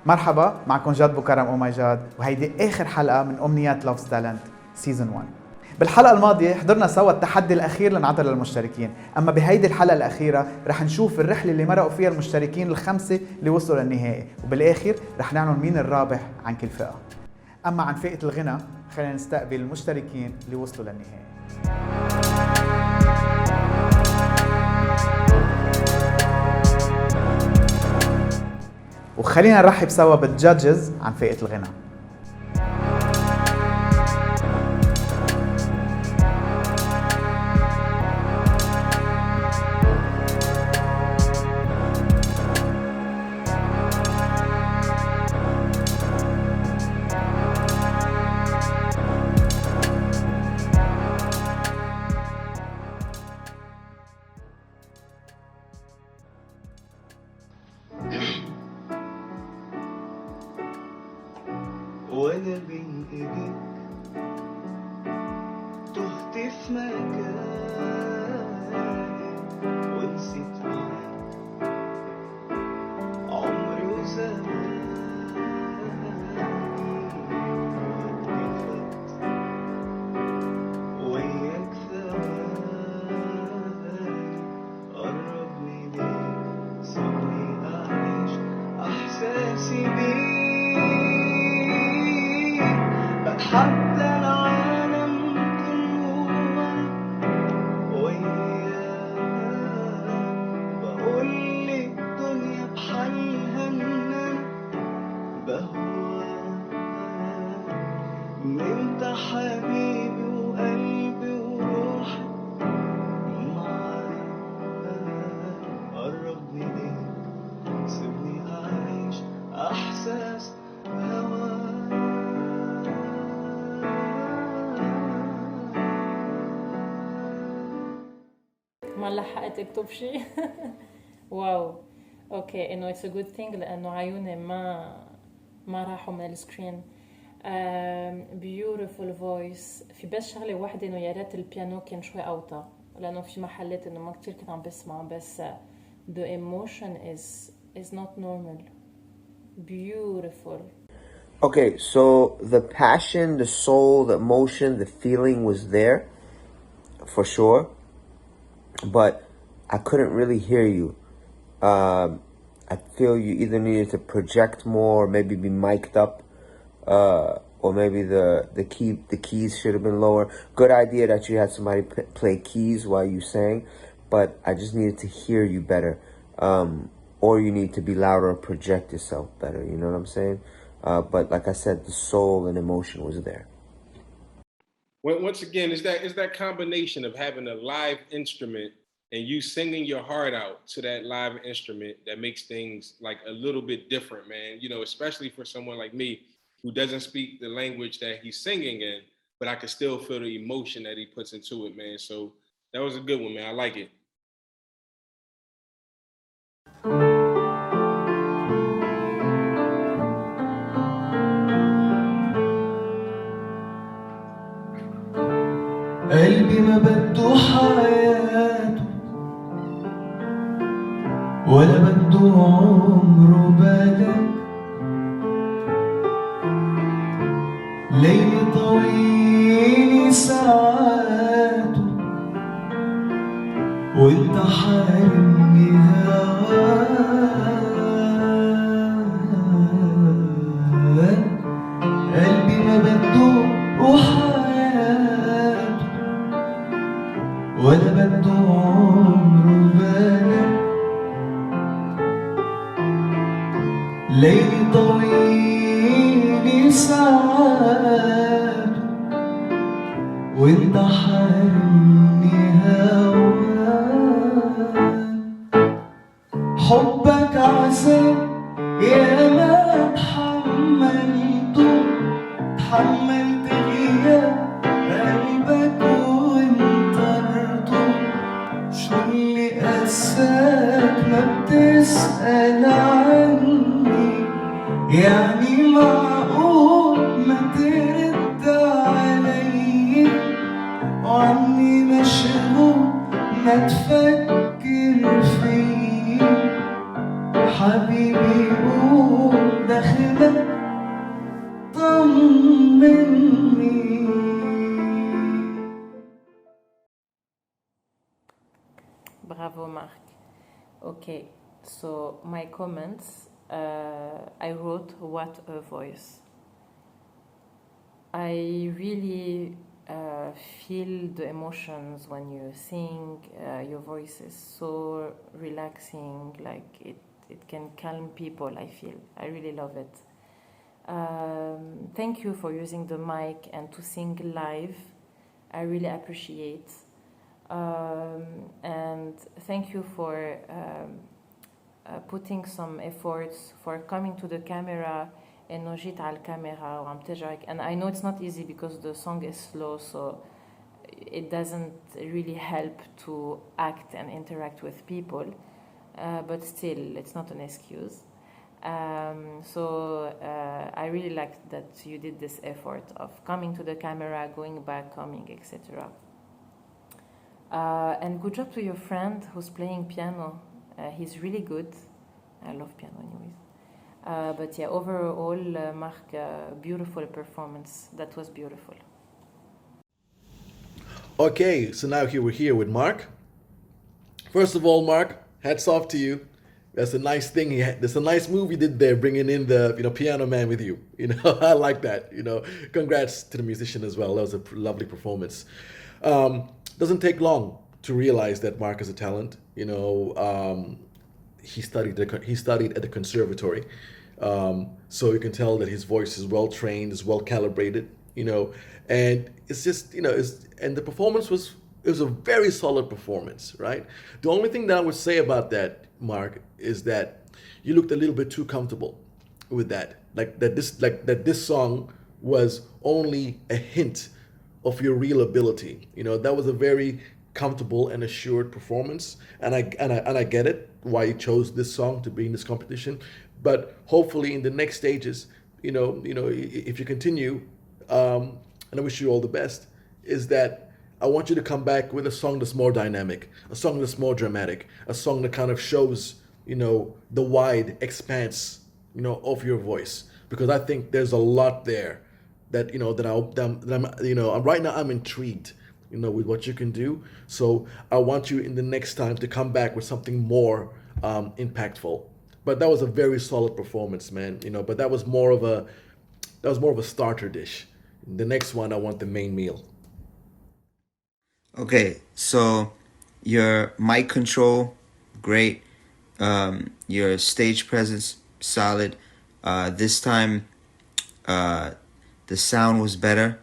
مرحبا، معكم جاد بو كرم او ماي جاد، وهيدي اخر حلقه من امنيات لوفز تالنت سيزون 1. بالحلقه الماضيه حضرنا سوا التحدي الاخير لنعطى للمشتركين، اما بهيدي الحلقه الاخيره رح نشوف الرحله اللي مرقوا فيها المشتركين الخمسه اللي وصلوا للنهائي، وبالاخر رح نعلن مين الرابح عن كل فئه. اما عن فئه الغنى خلينا نستقبل المشتركين اللي وصلوا للنهائي. وخلينا نرحب سوا بالجادجز عن فئة الغنى. وانا بين ايديك تهت في مكاني ونسيت معاك عمري وزماني وقتي فات وياك ثواني قربني ليك سيبني اعيش احساسي بيك حتى العالم كله وياك بقول للدنيا بحالها ان انا بهواك انت حبيبي وقلبي وروحي معاك قربني ليك سيبني اعيش احساس هواك. ما لحقت اكتب شيء. واو اوكي انه اتس ا جود ثينج لانه عيوني ما راحوا من السكرين. بيوتيفول فويس. في بس شغله واحده انه يا ريت البيانو كان شوي اوطى لانه في محلات انه ما كتير كنت عم بسمع بس the emotion is not normal. Beautiful. Okay, so the passion, the soul, the emotion, the feeling was there for sure. But I couldn't really hear you. I feel you either needed to project more, or maybe be mic'd up, or maybe the keys should have been lower. Good idea that you had somebody play keys while you sang, but I just needed to hear you better. Or you need to be louder or project yourself better. You know what I'm saying? But like I said, the soul and emotion was there. Once again, it's that combination of having a live instrument and you singing your heart out to that live instrument that makes things like a little bit different, man. You know, especially for someone like me who doesn't speak the language that he's singing in, but I can still feel the emotion that he puts into it, man. So that was a good one, man. I like it. قلبي ما بده حياته ولا بده عمره بالك ليل طويل ساعاته وانت حارمني هواك قلبي ما بده وحياته ولا بده عمره بالك ليل طويل ساعات وانت حارمني هواك حبك عذاب يا ما تحملت غياب قلبك شو اللي قساك ما بتسأل عني يعني معقول ما ترد علي وعني مشغول ما تفكر فيه حبيبي قول داخل Okay, so my comments, I wrote what a voice. I really feel the emotions when you sing. Your voice is so relaxing, like it can calm people, I feel. I really love it. Thank you for using the mic and to sing live. I really appreciate. And thank you for putting some efforts, for coming to the camera انه جيت على الكاميرا وعم تجرك. And I know it's not easy because the song is slow, so it doesn't really help to act and interact with people, but still it's not an excuse. So I really liked that you did this effort of coming to the camera, going back, coming, etc. And good job to your friend who's playing piano. He's really good. I love piano anyways. But yeah, overall, Mark, beautiful performance. That was beautiful. Okay, so now we're here with Mark. First of all, Mark, hats off to you. That's a nice thing. That's a nice move you did there, bringing in the piano man with you. I like that. Congrats to the musician as well. That was a lovely performance. Doesn't take long to realize that Mark is a talent. He studied at the conservatory, so you can tell that his voice is well trained, is well calibrated. And it's just and the performance was a very solid performance, right? The only thing that I would say about that, Mark, is that you looked a little bit too comfortable with that. That this song was only a hint of your real ability. That was a very comfortable and assured performance, and I get it why you chose this song to be in this competition. But hopefully in the next stages, if you continue, and I wish you all the best, is that I want you to come back with a song that's more dynamic, a song that's more dramatic, a song that kind of shows, the wide expanse, of your voice, because I think there's a lot there that I'm right now I'm intrigued, with what you can do. So I want you in the next time to come back with something more impactful. But that was a very solid performance, man. But that was more of a starter dish. The next one, I want the main meal. Okay, so your mic control, great. Your stage presence, solid. This time, the sound was better.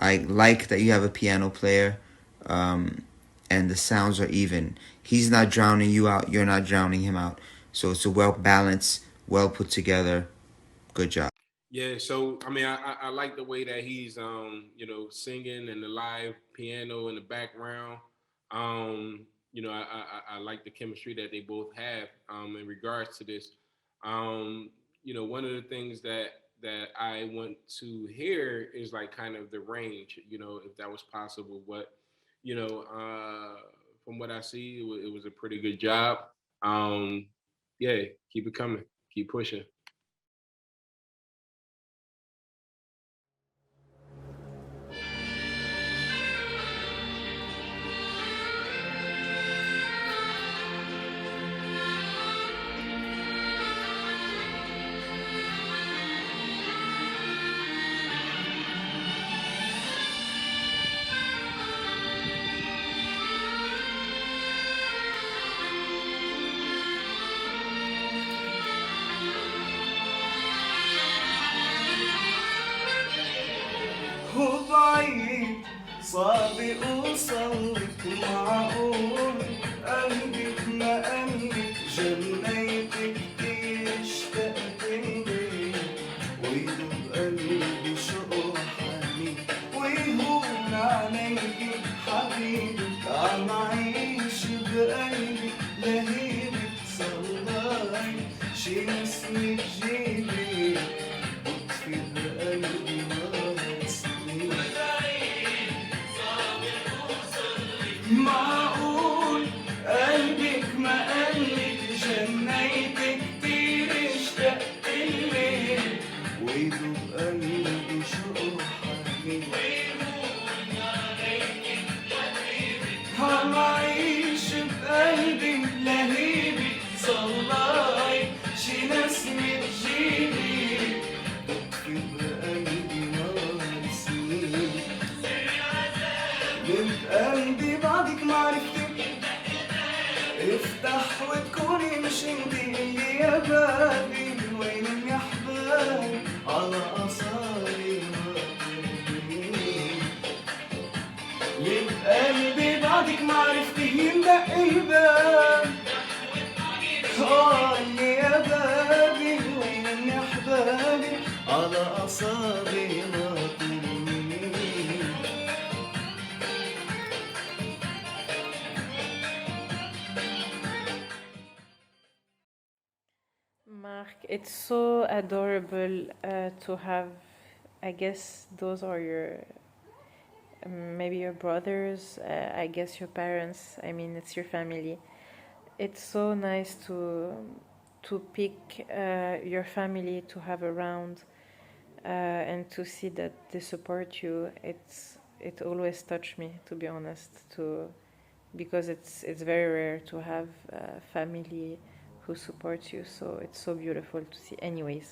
I like that you have a piano player, and the sounds are even. He's not drowning you out. You're not drowning him out. So it's a well balanced, well put together. Good job. Yeah, so I mean, I like the way that he's singing and the live piano in the background. I like the chemistry that they both have in regards to this. One of the things that I want to hear is like kind of the range, if that was possible. But from what I see, it was a pretty good job. Yeah, keep it coming, keep pushing. وبعيد صادق وصلك معقول قلبك ما قلبك جنيتك كتير اشتقت لي ويدوب قلبي شوق حنين ويهون عليكي حبيبك عم عيش بقلبي لهيبك صلاي شي نسمة جيبي بطفي بقلبي معقول قلبك ما قلك جنيتك كتير اشتقت لي ويدوب قلبي شوق حنين ويهون عليك حبيبي عم عيش بقلبي لهيبي بتسمعني مش انتي اللي يا بابي وين الأحباب على أصالي ليه بقلبي بعدك معرفتي يندق الباب اللي يا بابي وين الأحباب على أصابي ناطرين. Mark, it's so adorable to have, I guess those are your, maybe your brothers, I guess your parents, I mean, it's your family. It's so nice to pick your family to have around and to see that they support you. It always touched me, to be honest, because it's very rare to have family who supports you. So it's so beautiful to see. Anyways,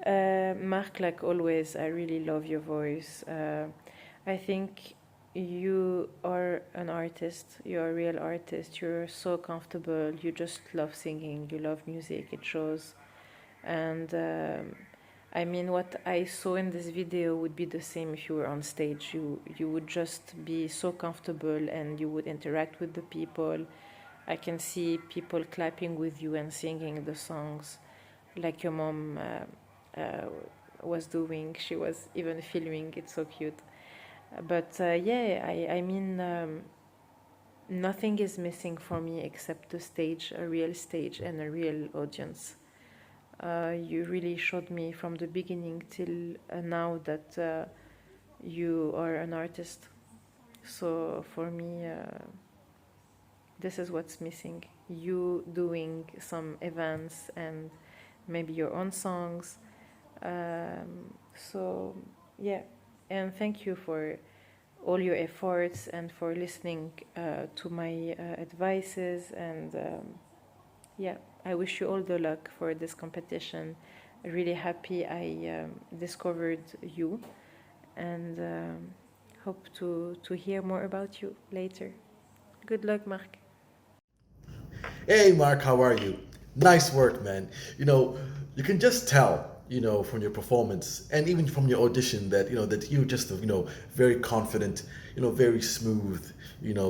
Mark, like always, I really love your voice. I think you are an artist. You're a real artist. You're so comfortable. You just love singing. You love music. It shows. And I mean, what I saw in this video would be the same if you were on stage. You would just be so comfortable and you would interact with the people. I can see people clapping with you and singing the songs like your mom was doing. She was even filming. It's so cute. But yeah, I mean, nothing is missing for me except the stage, a real stage and a real audience. You really showed me from the beginning till now that you are an artist. So for me, this is what's missing. You doing some events and maybe your own songs. So yeah, and thank you for all your efforts and for listening to my advices. And yeah, I wish you all the luck for this competition. Really happy I discovered you, and hope to hear more about you later. Good luck, Marc. Hey, Mark, how are you? Nice work, man. You can just tell, from your performance and even from your audition that you're just a, very confident, very smooth,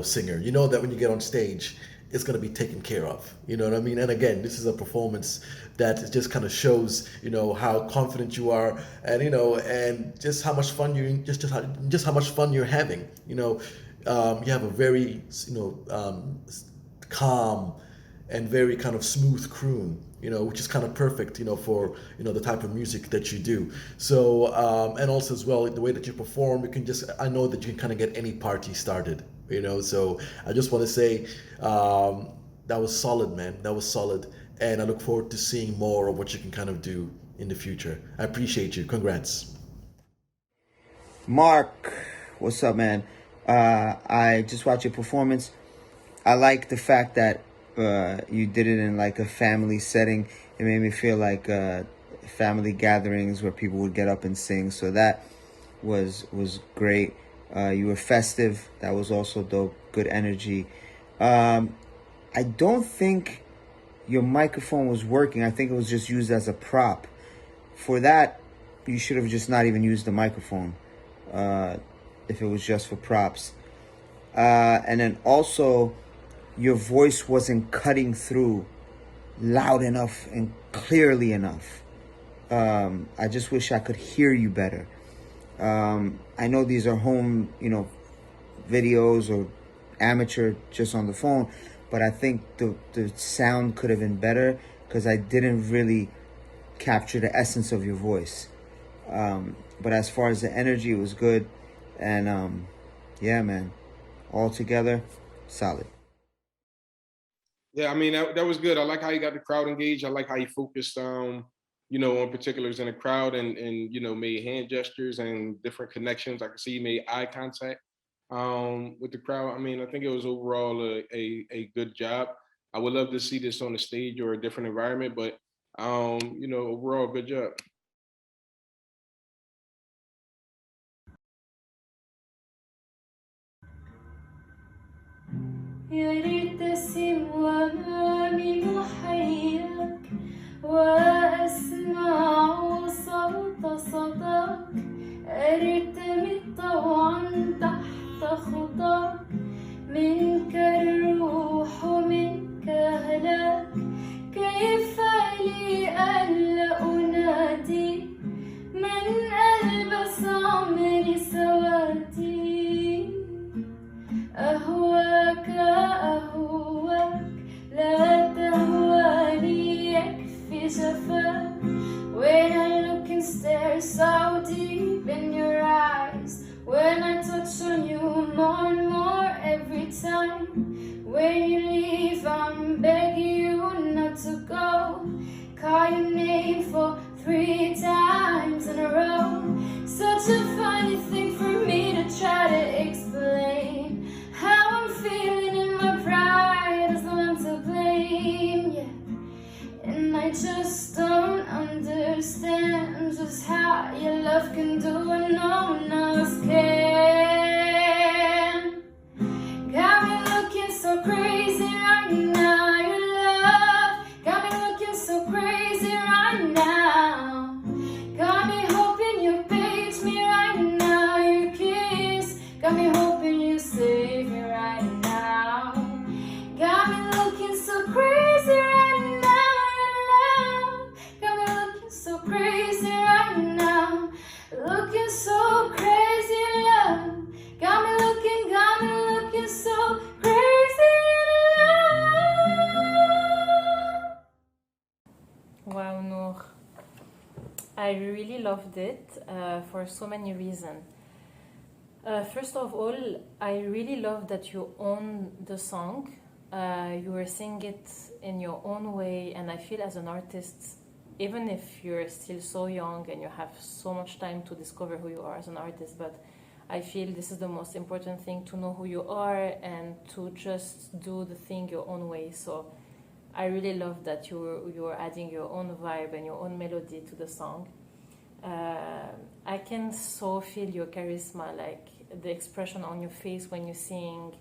singer. You know that when you get on stage, it's going to be taken care of. You know what I mean? And again, this is a performance that just kind of shows, how confident you are, and and just how much fun just how much fun you're having. You have a very, calm and very kind of smooth croon, which is kind of perfect, for the type of music that you do. So and also as well the way that you perform, I know that you can kind of get any party started, So I just want to say that was solid, man. That was solid, and I look forward to seeing more of what you can kind of do in the future. I appreciate you. Congrats. Mark, what's up, man? I just watched your performance. I like the fact that you did it in like a family setting. It made me feel like family gatherings where people would get up and sing. So that was great. You were festive. That was also dope. Good energy. I don't think your microphone was working. I think it was just used as a prop. For that, you should have just not even used the microphone if it was just for props. And then also, your voice wasn't cutting through loud enough and clearly enough. I just wish I could hear you better. I know these are home, videos or amateur just on the phone, but I think the sound could have been better because I didn't really capture the essence of your voice. But as far as the energy, it was good. And yeah, man, all together, solid. Yeah, I mean that was good. I like how you got the crowd engaged. I like how you focused on particulars in the crowd and made hand gestures and different connections. I could see you made eye contact with the crowd. I mean, I think it was overall a good job. I would love to see this on the stage or a different environment, but overall good job. يرتسم أمامي محياك وأسمع صوت صداك أرتمي طوعا تحت خطاك منك الروح منك هلاك كيف لي ألا أنادي من ألبس عمري سواتي أهواك أهواك لا تهواني يكفي جفاك When I look and stare so deep in your eyes When I touch on you more and more every time When you leave I'm begging you not to go Call your name for 3 times in a row Such a funny thing for me to try to explain How I'm feeling and my pride is the one to blame, yeah And I just don't understand just how your love can do what no one else can Got me looking so crazy right now, your love Got me looking so crazy right now Got me hoping you page me right now, your kiss Got me hoping you save me right now Got me looking so crazy right now, your love Got me looking so crazy right now Looking so crazy, love Got me looking so crazy in love. Wow, Noor. I really loved it for so many reasons. First of all, I really love that you own the song. You were singing it in your own way, and I feel as an artist, even if you're still so young and you have so much time to discover who you are as an artist, but I feel this is the most important thing, to know who you are and to just do the thing your own way. So I really love that you were adding your own vibe and your own melody to the song. I can so feel your charisma, like the expression on your face when you sing,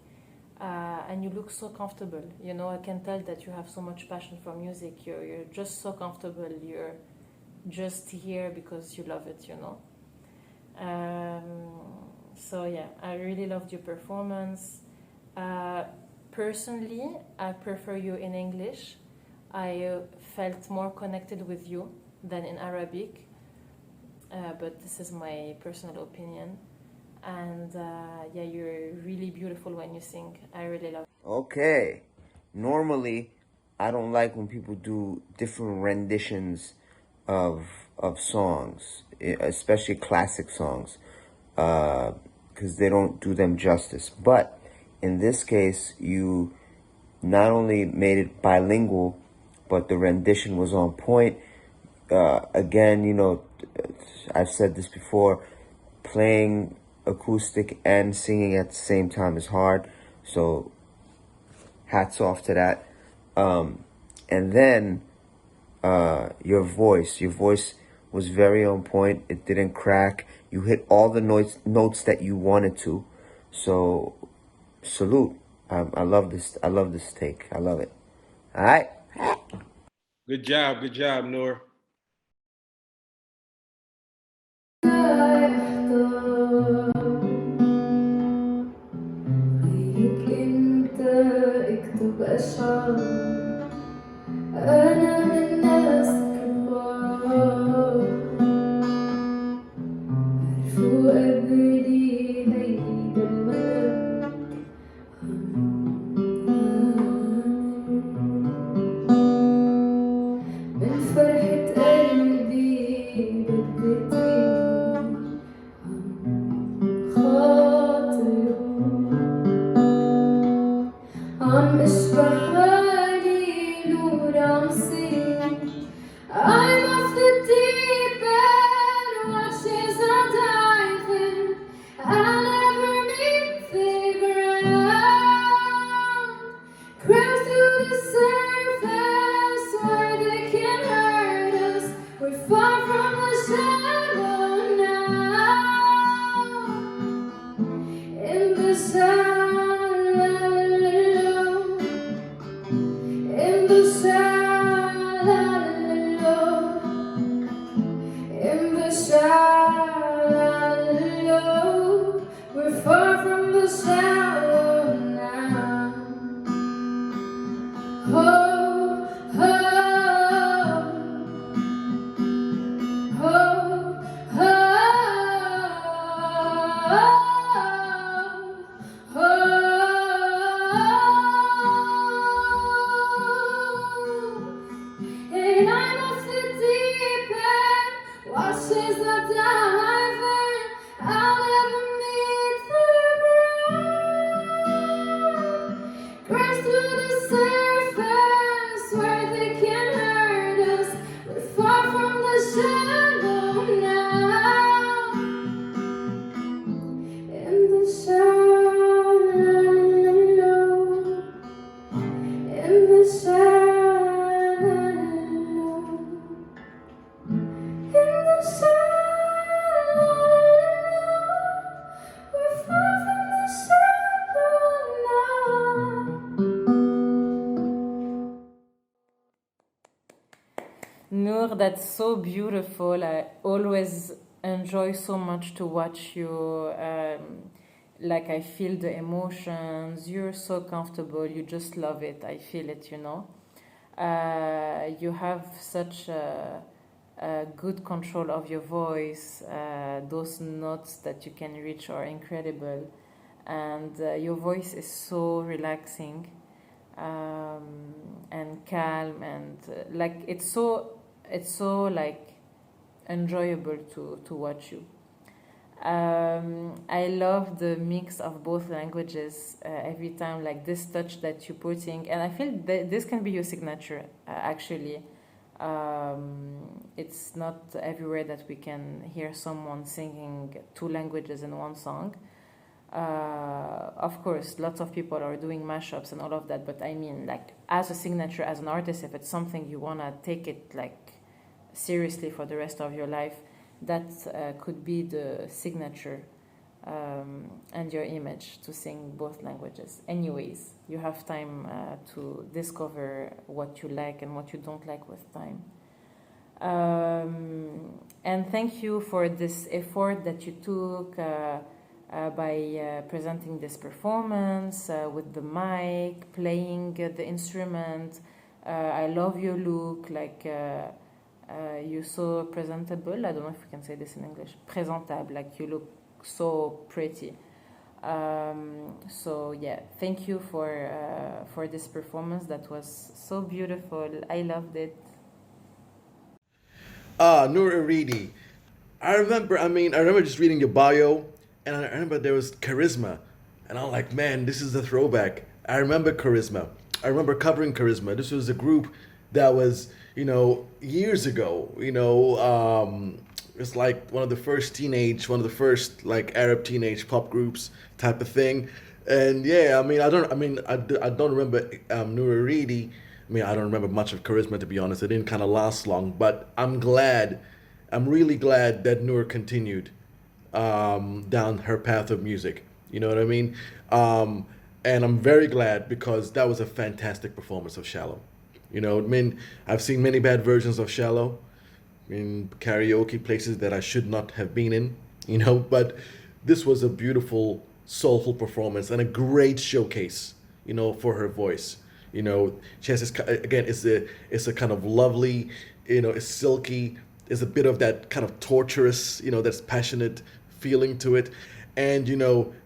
and you look so comfortable. You know, I can tell that you have so much passion for music. You're just so comfortable. You're just here because you love it, you know. So yeah, I really loved your performance. Personally, I prefer you in English. I felt more connected with you than in Arabic, but this is my personal opinion. And yeah, you're really beautiful when you sing. I really love it. Okay. Normally, I don't like when people do different renditions of songs, especially classic songs, because they don't do them justice. But in this case, you not only made it bilingual, but the rendition was on point. Again, you know, I've said this before, playing acoustic and singing at the same time is hard. So hats off to that. And then your voice was very on point. It didn't crack. You hit all the notes that you wanted to. So salute. I love this. I love this take. I love it. All right. Good job, Noor. غيرك انت اكتب اشعار انا من ناس كبار عرفوا قبلي هيدا الملك من فرحة قلبي بدتي خاطر عم اشبه حالي نور عم صير I'm off the deep end, watch as I dive in that's so beautiful. I always enjoy so much to watch you. Like I feel the emotions. You're so comfortable. You just love it. I feel it, you know. You have such a good control of your voice. Those notes that you can reach are incredible. And your voice is so relaxing and calm, and like it's so like enjoyable to watch you. I love the mix of both languages every time, like this touch that you're putting, and I feel that this can be your signature actually. It's not everywhere that we can hear someone singing two languages in one song. Of course, lots of people are doing mashups and all of that, but I mean, like, as a signature, as an artist, if it's something you want to take it, like, seriously for the rest of your life, that could be the signature and your image, to sing both languages. Anyways, you have time to discover what you like and what you don't like with time. And thank you for this effort that you took by presenting this performance with the mic, playing the instrument. I love your look, like you're so presentable. I don't know if we can say this in English. Présentable, like you look so pretty. So yeah, thank you for this performance. That was so beautiful. I loved it. Noor Aridi. I remember just reading your bio, and I remember there was Charisma, and I'm like, man, this is a throwback. I remember Charisma. I remember covering Charisma. This was a group that was, years ago. It's like one of the first like Arab teenage pop groups type of thing. And yeah, I don't remember Noor Aridi. I don't remember much of Charisma, to be honest. It didn't kind of last long, but I'm really glad that Noor continued down her path of music. You know what I mean? And I'm very glad, because that was a fantastic performance of Shallow. I've seen many bad versions of Shallow in karaoke places that I should not have been in, but this was a beautiful, soulful performance and a great showcase, for her voice. She has this, again, it's a kind of lovely, it's silky, there's a bit of that kind of torturous, that's passionate feeling to it. And,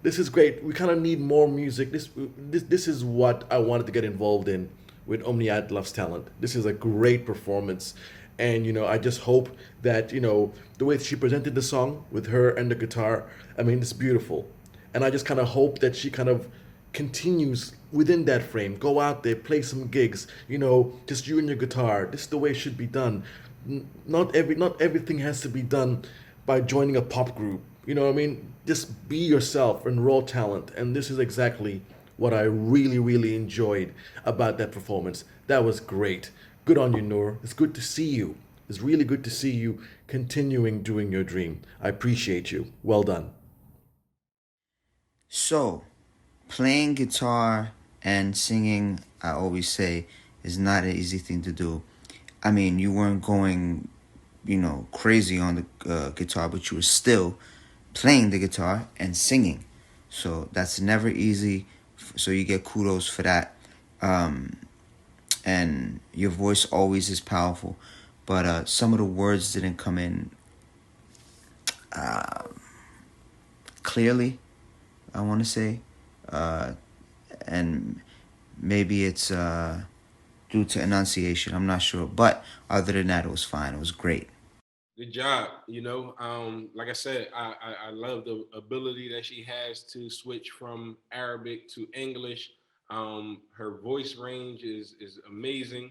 this is great. We kind of need more music. This is what I wanted to get involved in with Omneeyat Loves Talent. This is a great performance. And, I just hope that, the way she presented the song with her and the guitar, it's beautiful. And I just kind of hope that she kind of continues within that frame. Go out there, play some gigs, just you and your guitar. This is the way it should be done. Not everything has to be done by joining a pop group. You know what I mean? Just be yourself and raw talent. And this is exactly what I really, really enjoyed about that performance. That was great. Good on you, Noor. It's good to see you. It's really good to see you continuing doing your dream. I appreciate you. Well done. So, playing guitar and singing, I always say, is not an easy thing to do. You weren't going, crazy on the guitar, but you were still playing the guitar and singing. So that's never easy. So you get kudos for that. And your voice always is powerful. But some of the words didn't come in clearly, I want to say. And maybe it's due to enunciation. I'm not sure. But other than that, it was fine. It was great. Good job. Like I said, I love the ability that she has to switch from Arabic to English. Her voice range is amazing.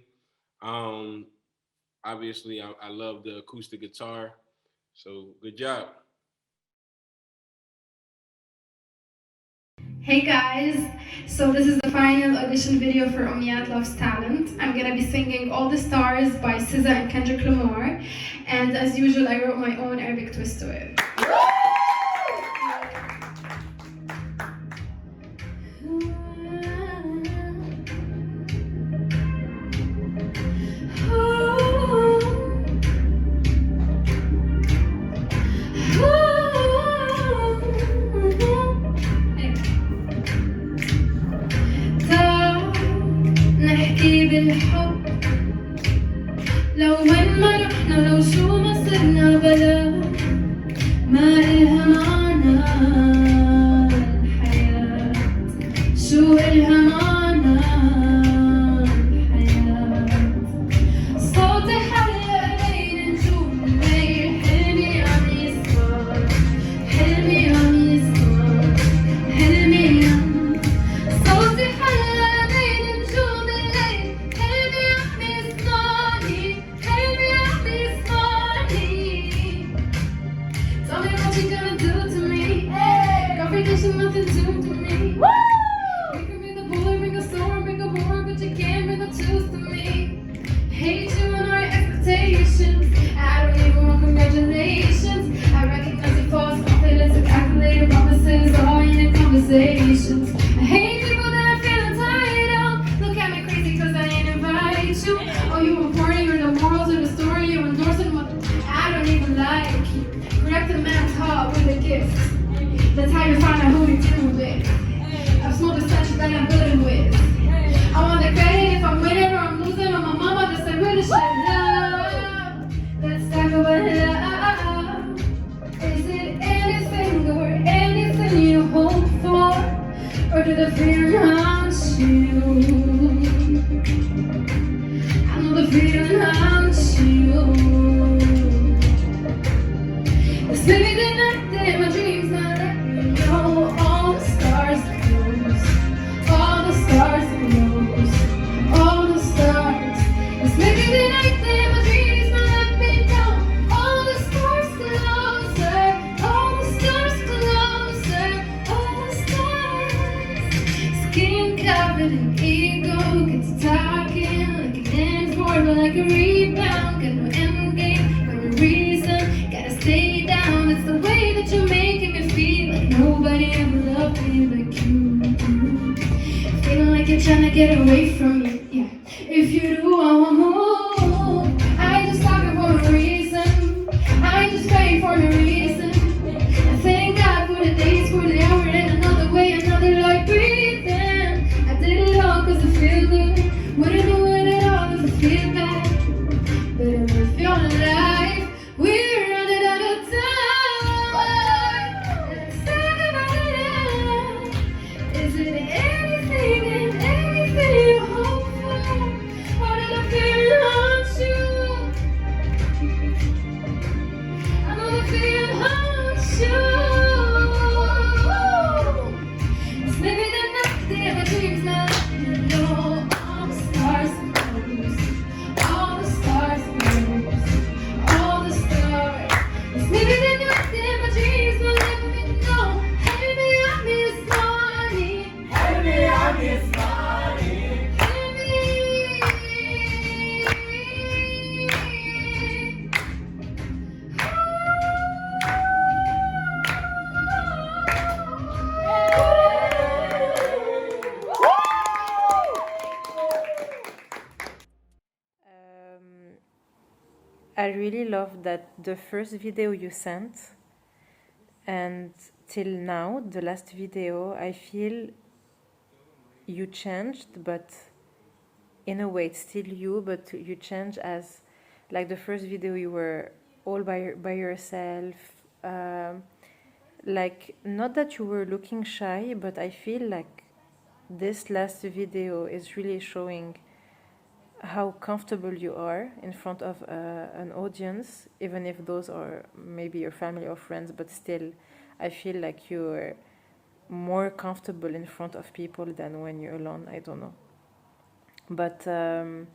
Obviously, I love the acoustic guitar. So good job. Hey guys, so this is the final audition video for Omneeyat Loves Talent. I'm gonna be singing All the Stars by SZA and Kendrick Lamar, and as usual I wrote my own Arabic twist to it. الحياة شو إلها معنى الحياة صوتي حلق بين نجوم الليل حلمي عم يصفى حلمي عم يصفى حلمي صوتي حلق بين نجوم الليل حلمي عم يصفاني حلمي عم يصفاني Tell me what you gonna do to me. Confrontation, nothing to me. You can be the bully, bring a sword, bring a war, but you can't bring the truth to me. Hate you and our expectations. I don't even want congratulations. I recognize your false confidence and calculated promises, all in your conversations. I hate people that I feel entitled. Look at me crazy cause I ain't invite you. Oh, you important, you're the morals of the story, you endorsing what I don't even like you. Correct a man's heart with a gift. That's how you find out who you're dealing with. I've smoked a century that I'm building with. I want the credit if I'm winning or I'm losing. On my mama, that's a really shit. Love. Let's talk about love. Is it anything or anything you hope for? Or do the fear haunt you? I know the feeling haunts you. It's maybe the night that my dreams not let me know. All the stars close, all the stars close, all the stars. It's maybe the night that my dreams not let me know. All the stars closer, all the stars closer, all the stars. Skin covered in ego, gets talking like an informer, like a rebound. Got no end game, got no reason, gotta stay down. It's the way that you're making me feel like nobody ever loved me like you do. Feeling like you're trying to get away from me, yeah. If you do, I won't move. I ain't just talking for a reason. I ain't just praying for a reason. I thank God for the days, for the hour, and another way, another life breathing. I did it all cause I feel good. Wouldn't do it at all if I feel bad. But if I feel alive, we're running out of time. Let's talk about it. Is it anything and anything you hope for? Or did I feel haunt you? I know the feeling haunts you. It's maybe the night that my dreams not let me know. All the stars close, all the stars close, all the stars. It's maybe the night that my dreams not let me know. Hey, me, I miss money. Hey, me, I miss money. Hey, me. I really love that the first video you sent and till now, the last video, I feel you changed, but in a way it's still you, but you changed as like the first video you were all by yourself. Like not that you were looking shy, but I feel like this last video is really showing how comfortable you are in front of an audience, even if those are maybe your family or friends, but still I feel like you're more comfortable in front of people than when you're alone. I don't know, but I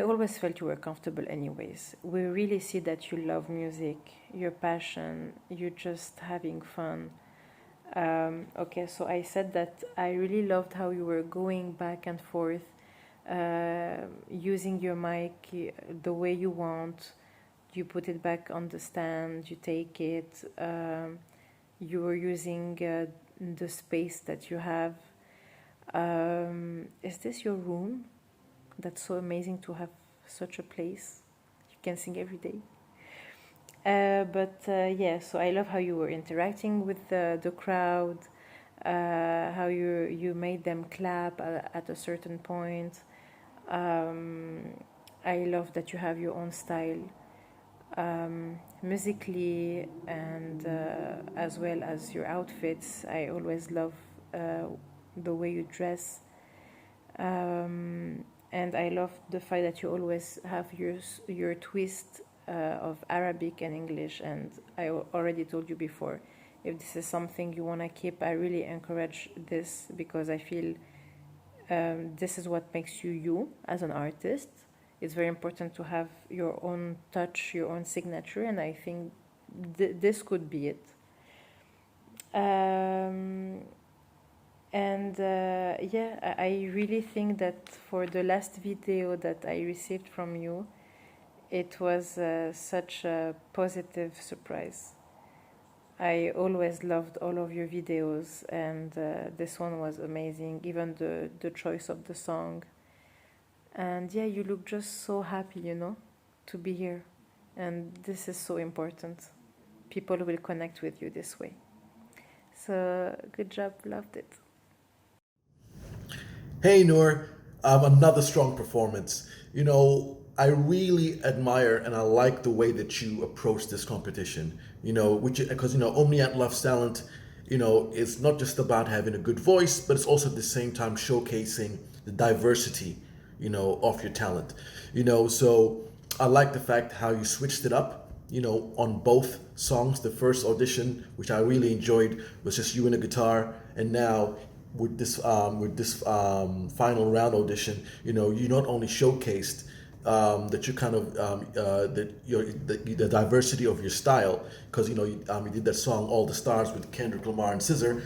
always felt you were comfortable anyways. We really see that you love music, your passion, you're just having fun. Okay, so I said that I really loved how you were going back and forth, using your mic the way you want. You put it back on the stand, you take it. You were using the space that you have. Is this your room? That's so amazing to have such a place. You can sing every day. Yeah, so I love how you were interacting with the crowd, how you made them clap at a certain point. I love that you have your own style. Musically and as well as your outfits. I always love the way you dress. And I love the fact that you always have your twist of Arabic and English. And I already told you before, if this is something you want to keep, I really encourage this, because I feel this is what makes you you as an artist. It's very important to have your own touch, your own signature, and I think this could be it. I really think that for the last video that I received from you, it was such a positive surprise. I always loved all of your videos, and this one was amazing, even the choice of the song. And yeah, you look just so happy, to be here. And this is so important. People will connect with you this way. So good job, loved it. Hey Noor, another strong performance. I really admire and I like the way that you approach this competition. Because Omneeyat Loves Talent, it's not just about having a good voice, but it's also at the same time showcasing the diversity, of your talent. So I like the fact how you switched it up, on both songs. The first audition, which I really enjoyed, was just you and a guitar, and now with this final round audition, you not only showcased that you kind of the diversity of your style, because you did that song "All the Stars" with Kendrick Lamar and SZA,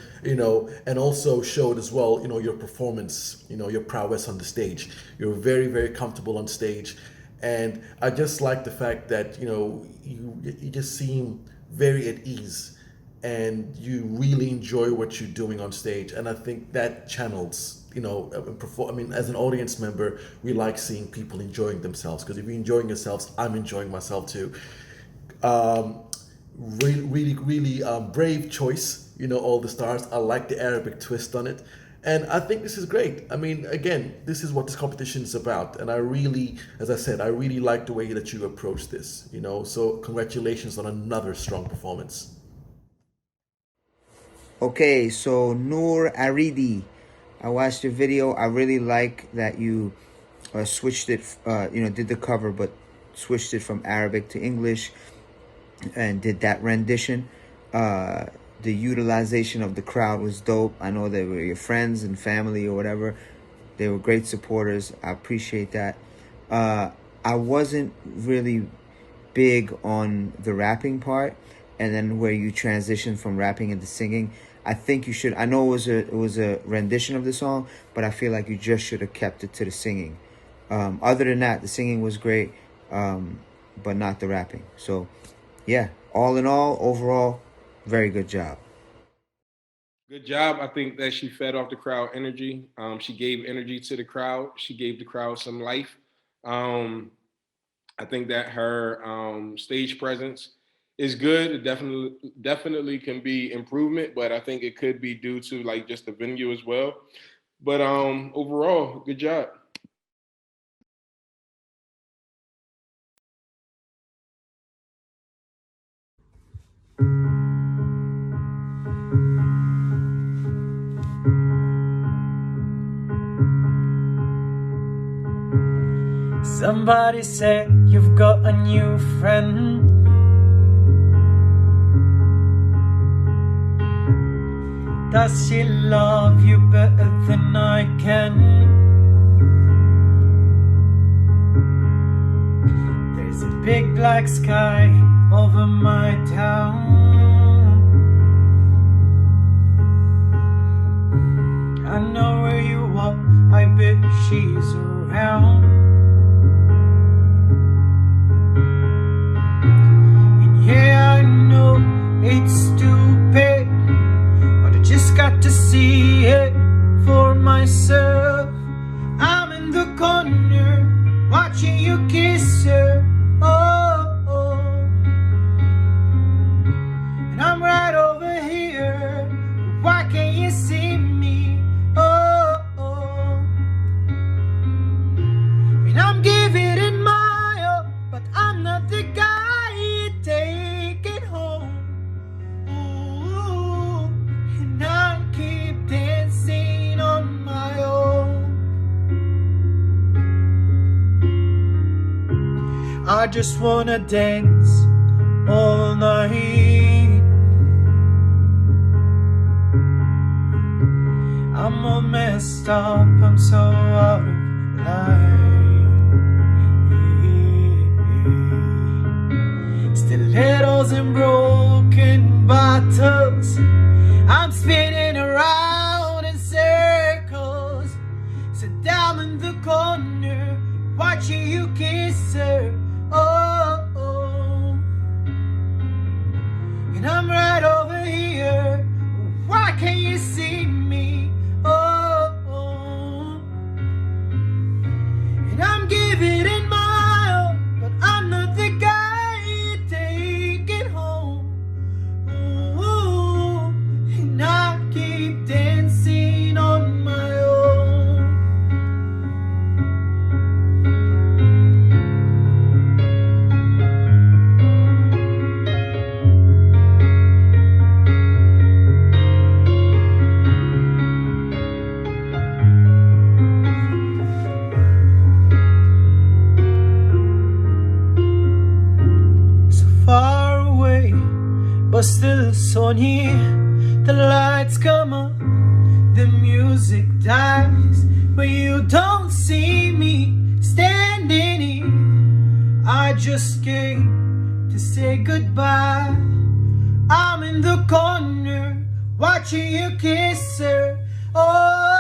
and also showed as well your performance, your prowess on the stage. You're very, very comfortable on stage, and I just like the fact that you just seem very at ease, and you really enjoy what you're doing on stage, and I think that channels. As an audience member, we like seeing people enjoying themselves, because if you're enjoying yourselves, I'm enjoying myself too. Really brave choice, All the Stars. I like the Arabic twist on it, and I think this is great. Again, this is what this competition is about, and I really, as I said, I really like the way that you approach this, so congratulations on another strong performance. Okay, so Noor Aridi, I watched your video. I really like that you switched it, did the cover, but switched it from Arabic to English and did that rendition. The utilization of the crowd was dope. I know they were your friends and family or whatever. They were great supporters. I appreciate that. I wasn't really big on the rapping part, and then where you transition from rapping into singing. I think you should. I know it was a rendition of the song, but I feel like you just should have kept it to the singing. Other than that, the singing was great, but not the rapping. So, yeah, all in all, overall, very good job. Good job. I think that she fed off the crowd energy. She gave energy to the crowd. She gave the crowd some life. I think that her stage presence is good. It definitely can be improvement, but I think it could be due to just the venue as well. But overall, good job. Somebody said you've got a new friend. Does she love you better than I can? There's a big black sky over my town. I know where you are, I bet she's around. And yeah, I know it's stupid, but I just got to see it for myself. I'm in the corner, watching you kiss her. Oh, oh. And I'm right over here, but why can't you see me? Oh, oh. And I'm giving it my all, but I'm not the guy just wanna dance all night. I'm all messed up, I'm so out of line. Stilettos and broken bottles, I'm spinning around in circles. Sit down in the corner, watching you kiss her. Oh, oh. And I'm right over here. Why can't you see me? Oh, oh. And I'm giving it my all, but I'm not the guy you take it home. Ooh, and I keep dancing on my own. So far away, but still so near. The lights come on, the music dies, but you don't see me standing here. I just came to say goodbye. I'm in the corner, watching you kiss her. Oh,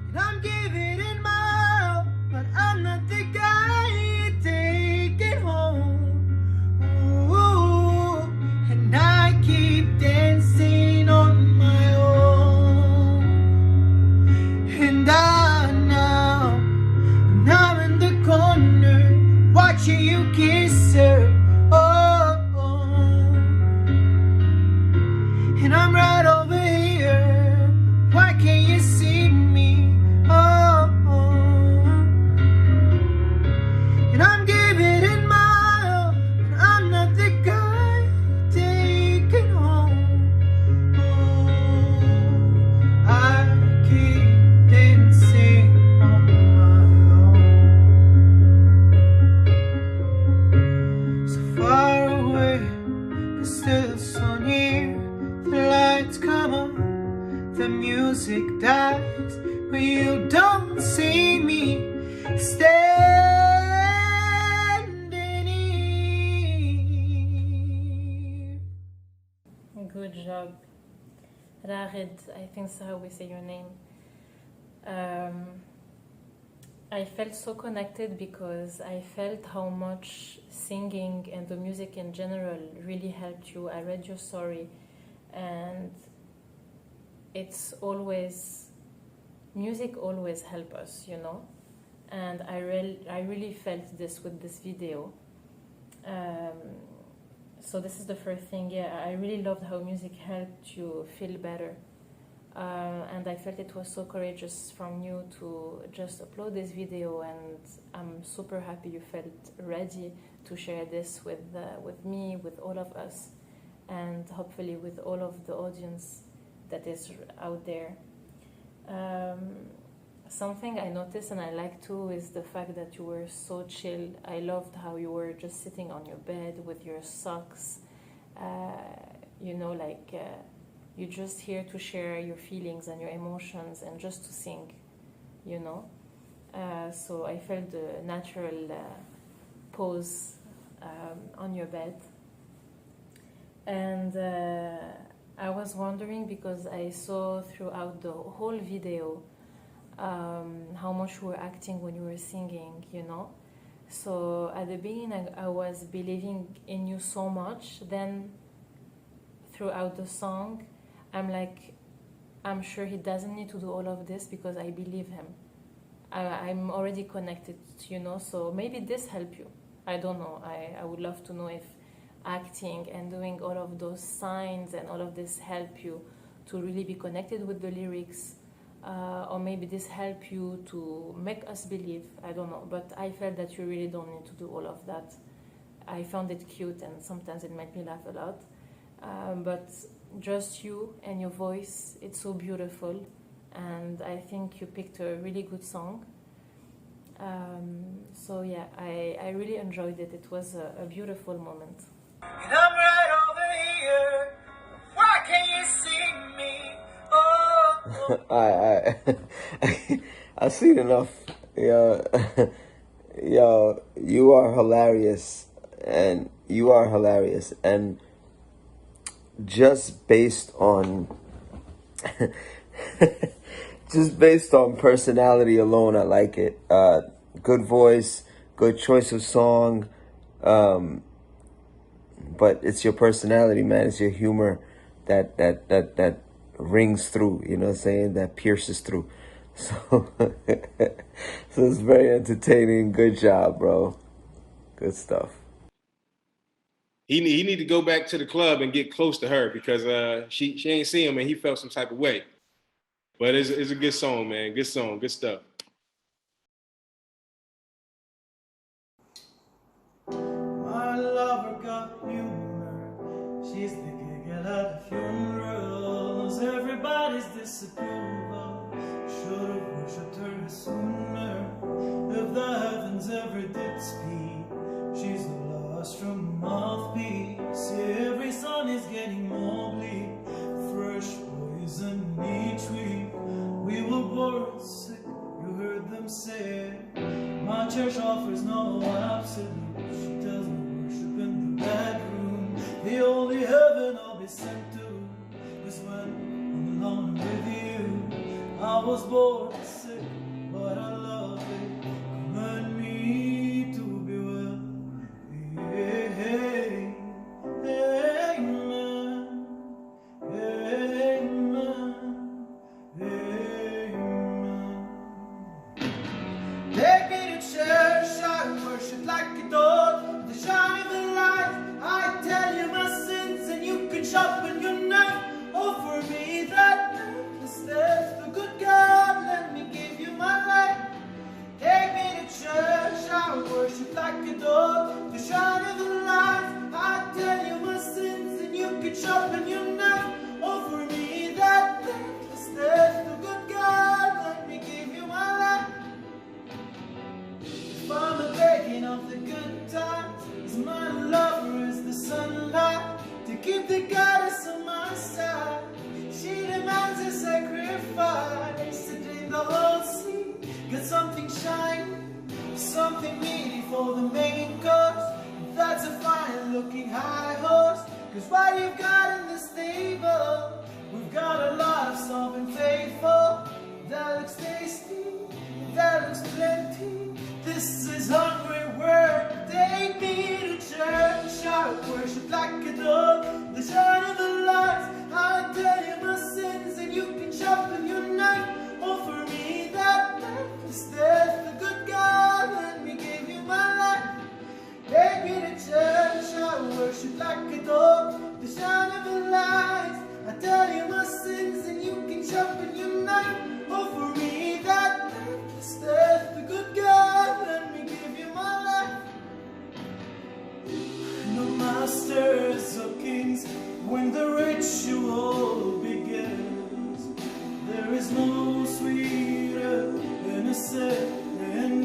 and I'm giving it my all, but I'm not the guy you take it home. Ooh, and I keep dancing on my own. And now I'm in the corner, watching you kiss her. Oh, oh. And I'm right over here. Why can't you see me? Oh, oh. And I'm giving it my all, but I'm not the guy taking home. Oh, I keep dancing on my own. So far away, but still so near. The lights come on, the music dies, but you don't see me standing here. Good job. Raghed, I think that's how we say your name. I felt so connected because I felt how much singing and the music in general really helped you. I read your story, and it's always, music always help us, you know? And I really felt this with this video. So this is the first thing. Yeah, I really loved how music helped you feel better. And I felt it was so courageous from you to just upload this video, and I'm super happy you felt ready to share this with me, with all of us, and hopefully with all of the audience that is out there. Something I noticed and I like too is the fact that you were so chill. I loved how you were just sitting on your bed with your socks, you know, like you're just here to share your feelings and your emotions and just to sing, you know. So I felt the natural pose on your bed. And I was wondering, because I saw throughout the whole video how much you were acting when you were singing, you know. So at the beginning I was believing in you so much, then throughout the song I'm like, I'm sure he doesn't need to do all of this because I believe him. I'm already connected, you know, so maybe this helped you. I don't know. I would love to know if acting and doing all of those signs and all of this help you to really be connected with the lyrics, or maybe this help you to make us believe. I don't know, but I felt that you really don't need to do all of that. I found it cute and sometimes it made me laugh a lot, but just you and your voice, it's so beautiful, and I think you picked a really good song. So yeah, I really enjoyed it. It was a beautiful moment. And I'm right over here. Why can't you see me? Oh. I've seen enough. Yo, yo, you are hilarious, and just based on just based on personality alone, I like it. Good voice, good choice of song, but it's your personality, man. It's your humor that rings through. You know what I'm saying? That pierces through. So, so it's very entertaining. Good job, bro. Good stuff. He need to go back to the club and get close to her because she ain't see him and he felt some type of way. But it's a good song, man. Good song, good stuff. My lover got humor. She's the giggle at the funerals. Everybody's disapproval. Should've worshipped her sooner. If the heavens ever did speak, she's the last from mouthpiece. Every sun is getting more bleak. Fresh poison each week. We were born sick, you heard them say. My church offers no absolute. She doesn't worship in the bedroom. The only heaven I'll be sent to is when I'm alone with you. I was born sick, but I love it. Command me to be well. Hey, hey, amen. Amen. Amen. Take me to church, I worship like a dog. The shine of the light, I tell you my sins, and you can sharpen your knife. Offer me that necklace, there's the good God, let me give you my life. Take me to church, I worship like a dog. The shine of the light, I tell you my sins, and you can sharpen your knife. Offer me that necklace, there's the good God, let me give you my life. If I'm a begging of the good times, is my lover is the sunlight to keep the goddess on my side. She demands a sacrifice to drain the whole sea. Get something shiny, something meaty for the main course. That's a fine looking high horse. Cause what you've got in the stable, we've got a lot of something faithful. That looks tasty, that looks plenty. This is hungry work. Take me to church, I worship like a dog. The shine of the lights, I tell you my sins, and you can sharpen your knife. Offer me that necklace, there's the good God, let me give you my life. Take me to church, I worship like a dog. The shine of the lights, I tell you my sins, and you can sharpen your knife. Offer me that necklace, there's the good God, let me give you my life. No masters or kings, when the ritual begins, there is no sweeter innocent and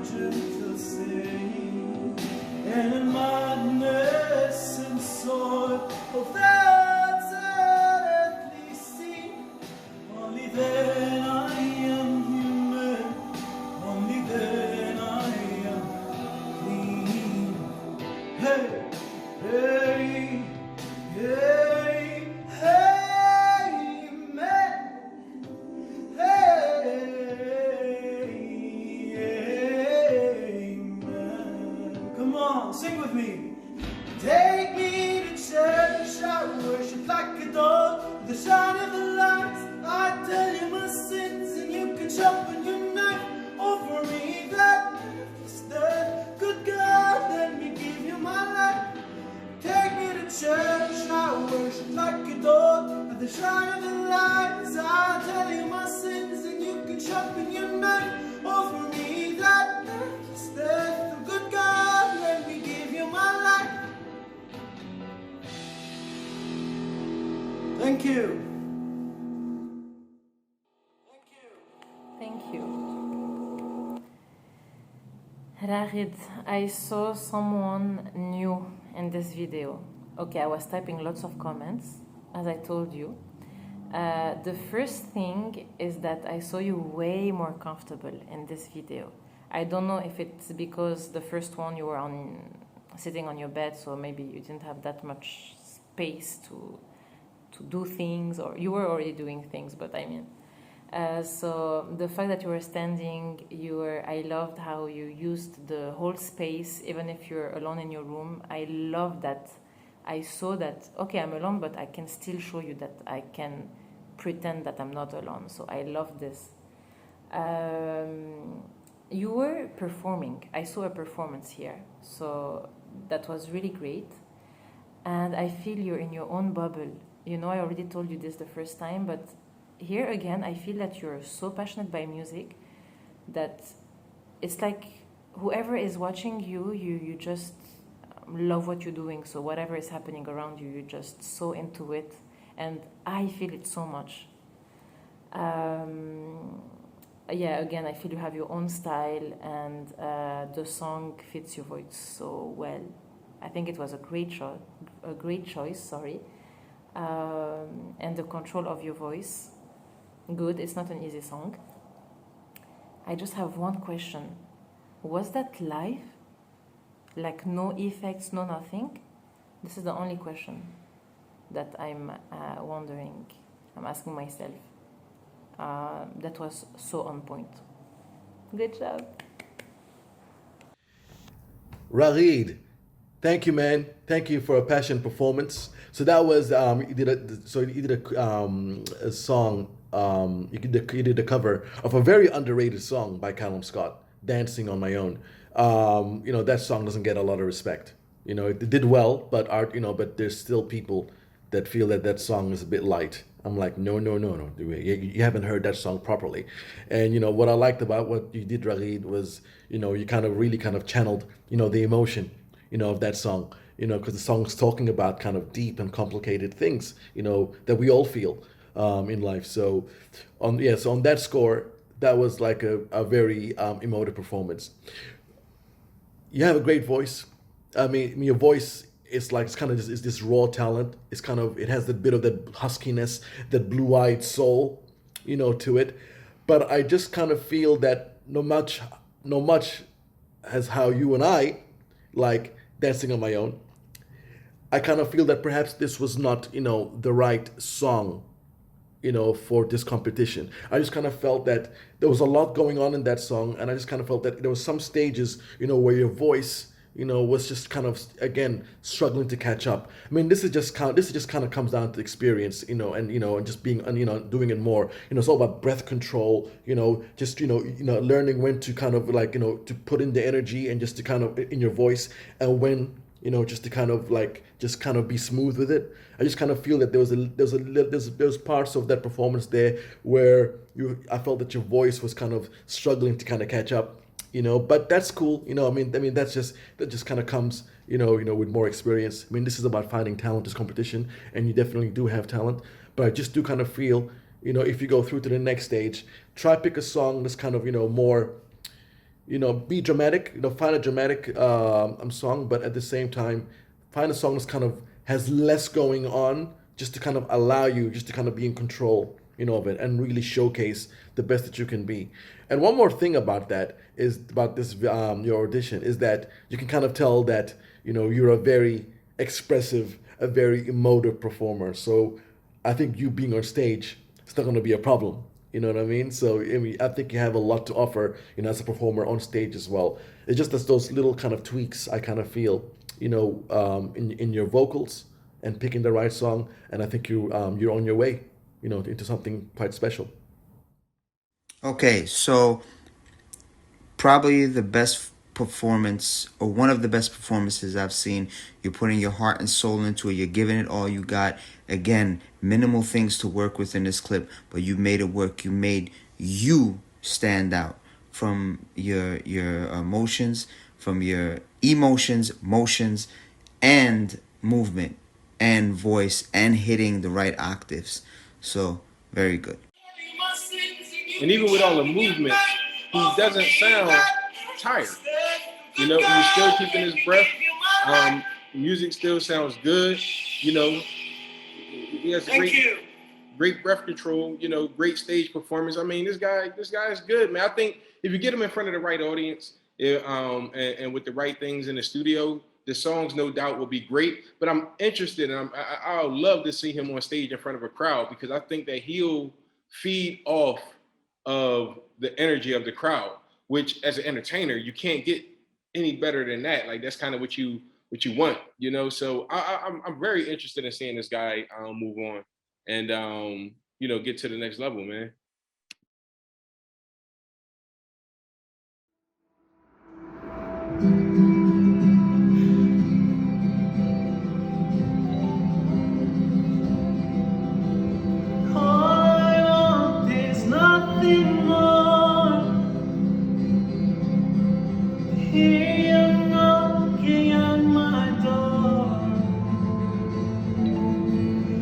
gentle singing, and in madness and soil of that earthly scene. Only then I am human, only then I am clean. Hey, hey, hey, hey, man. Hey, amen. Come on, sing with me. Take me to church, I worship like a dog. The shine of the lights, I tell you my sins, and you can sharpen your knife. Offer me that necklace, that good God, let me give you my life. Take me to church, I worship like a dog. At the shine of the lights, I tell you my sins, and you can sharpen your knife. Offer me that necklace, that the good God, let me give you my life. Thank you. Thank you. Ragid, I saw someone new in this video. Okay, I was typing lots of comments, as I told you. The first thing is that I saw you way more comfortable in this video. I don't know if it's because the first one you were sitting on your bed, so maybe you didn't have that much space to do things, or you were already doing things, but I mean. So the fact that you were standing, I loved how you used the whole space, even if you're alone in your room. I love that. I saw that, okay, I'm alone, but I can still show you that I can pretend that I'm not alone. So I love this. You were performing. I saw a performance here. So that was really great. And I feel you're in your own bubble. You know, I already told you this the first time, but here again, I feel that you're so passionate by music that it's like whoever is watching you just love what you're doing. So whatever is happening around you, you're just so into it. And I feel it so much. Yeah, again, I feel you have your own style, and the song fits your voice so well. I think it was a great choice, sorry. And the control of your voice, good. It's not an easy song. I just have one question. Was that live? Like no effects, no nothing? This is the only question that I'm wondering. I'm asking myself. That was so on point. Good job. Ragid, thank you, man. Thank you for a passionate performance. So that was you did a song. You did a cover of a very underrated song by Callum Scott, "Dancing on My Own." You know, that song doesn't get a lot of respect. You know, it did well, but but there's still people that feel that song is a bit light. I'm like, no. You haven't heard that song properly. And you know what I liked about what you did, Ragid, was you really channeled the emotion of that song. Because the song's talking about kind of deep and complicated things, that we all feel in life. So on that score, that was like a very emotive performance. You have a great voice. I mean, your voice is like, it's this raw talent. It has a bit of that huskiness, that blue-eyed soul, to it. But I just kind of feel that no much as how you and I like Dancing on My Own, I kind of feel that perhaps this was not, the right song, for this competition. I just kind of felt that there was a lot going on in that song, and I just kind of felt that there was some stages, where your voice, was just kind of, again, struggling to catch up. I mean, this just kind of comes down to experience, and just being, doing it more. It's all about breath control, just, learning when to kind of like, to put in the energy and just to kind of in your voice, and when, just to kind of like, just kind of be smooth with it. I just kind of feel that there was parts of that performance there where I felt that your voice was kind of struggling to kind of catch up. But that's cool. I mean, that just kind of comes, with more experience. I mean, this is about finding talent, this competition, and you definitely do have talent. But I just do kind of feel, if you go through to the next stage, try pick a song that's kind of, more, be dramatic. Find a dramatic song, but at the same time, find a song that's kind of has less going on, just to kind of allow you just to kind of be in control, of it, and really showcase the best that you can be. And one more thing about that is about this your audition is that you can kind of tell that you're a very expressive, a very emotive performer. So I think you being on stage, it's not going to be a problem. You know what I mean? So I think you have a lot to offer, as a performer on stage as well. It's just those little kind of tweaks I kind of feel, in your vocals and picking the right song, and I think you're on your way, into something quite special. Okay, so probably the best performance, or one of the best performances I've seen. You're putting your heart and soul into it. You're giving it all you got. Again, minimal things to work with in this clip, but you made it work. You made you stand out from your emotions, motions, and movement, and voice, and hitting the right octaves. So, very good. And even with all the movement, he doesn't sound tired. You know, he's still keeping his breath. Music still sounds good. You know, he has great breath control. You know, great stage performance. I mean, this guy is good, man. I think if you get him in front of the right audience, and with the right things in the studio, the songs no doubt will be great. But I'm interested, and I'll love to see him on stage in front of a crowd, because I think that he'll feed off of the energy of the crowd, which as an entertainer you can't get any better than that. Like, that's kind of what you want, you know. So I'm very interested in seeing this guy move on and you know, get to the next level, man. All I want is nothing more. Hear you knocking at my door.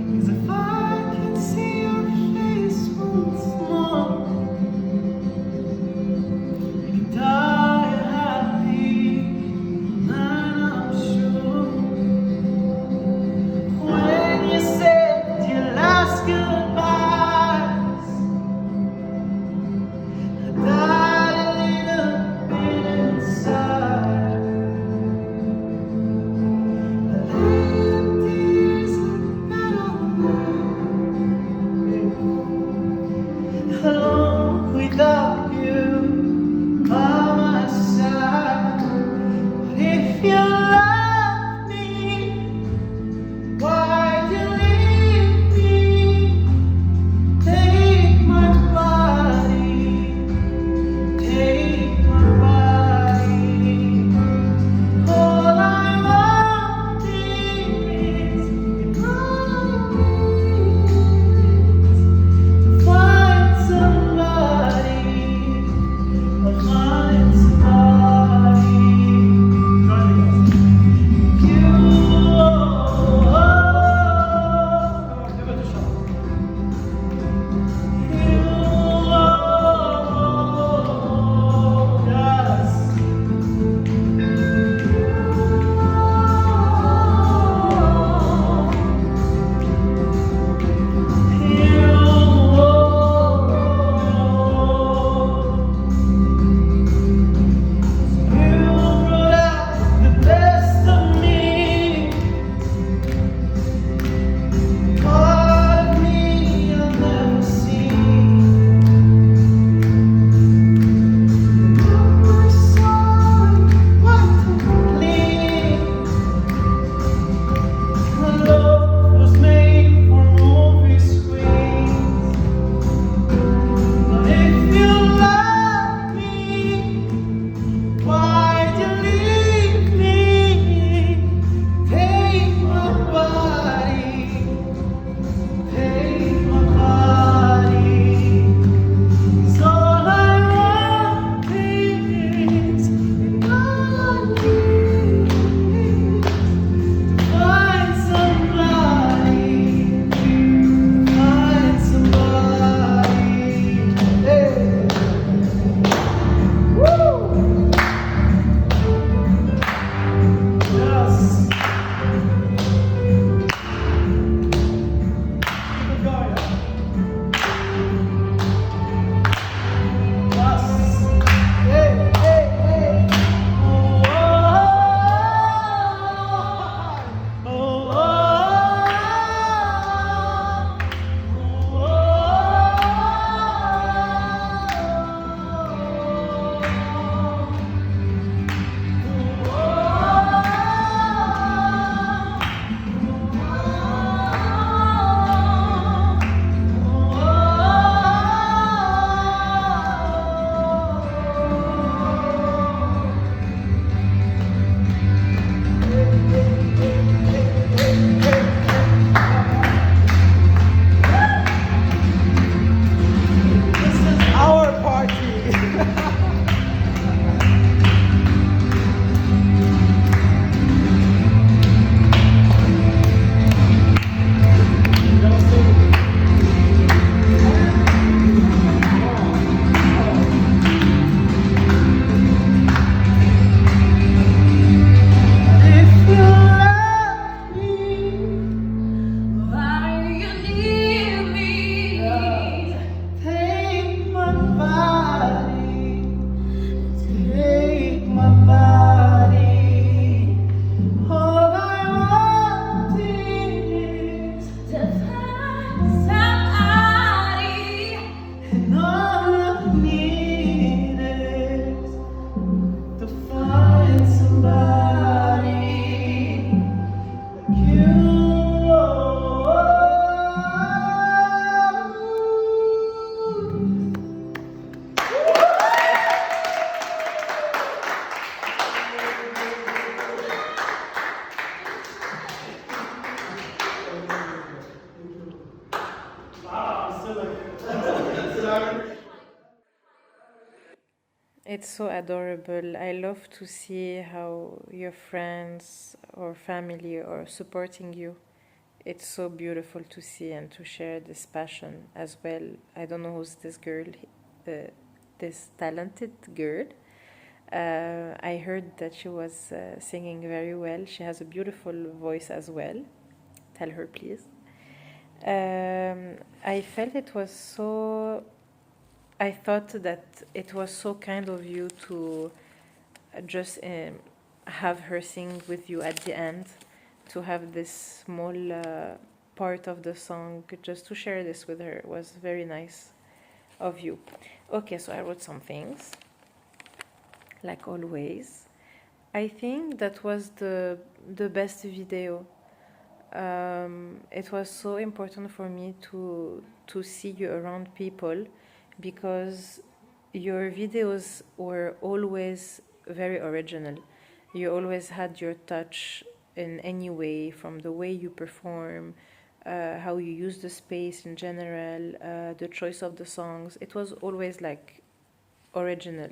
'Cause if I can see your face once It's so adorable. I love to see how your friends or family are supporting you. It's so beautiful to see and to share this passion as well. I don't know who's this girl, this talented girl. I heard that she was singing very well. She has a beautiful voice as well. Tell her, please. I felt it was so. I thought that it was so kind of you to just have her sing with you at the end, to have this small part of the song, just to share this with her. It was very nice of you. Okay, so I wrote some things, like always. I think that was the best video. It was so important for me to see you around people, because your videos were always very original. You always had your touch in any way, from the way you perform, how you use the space in general, the choice of the songs. It was always like original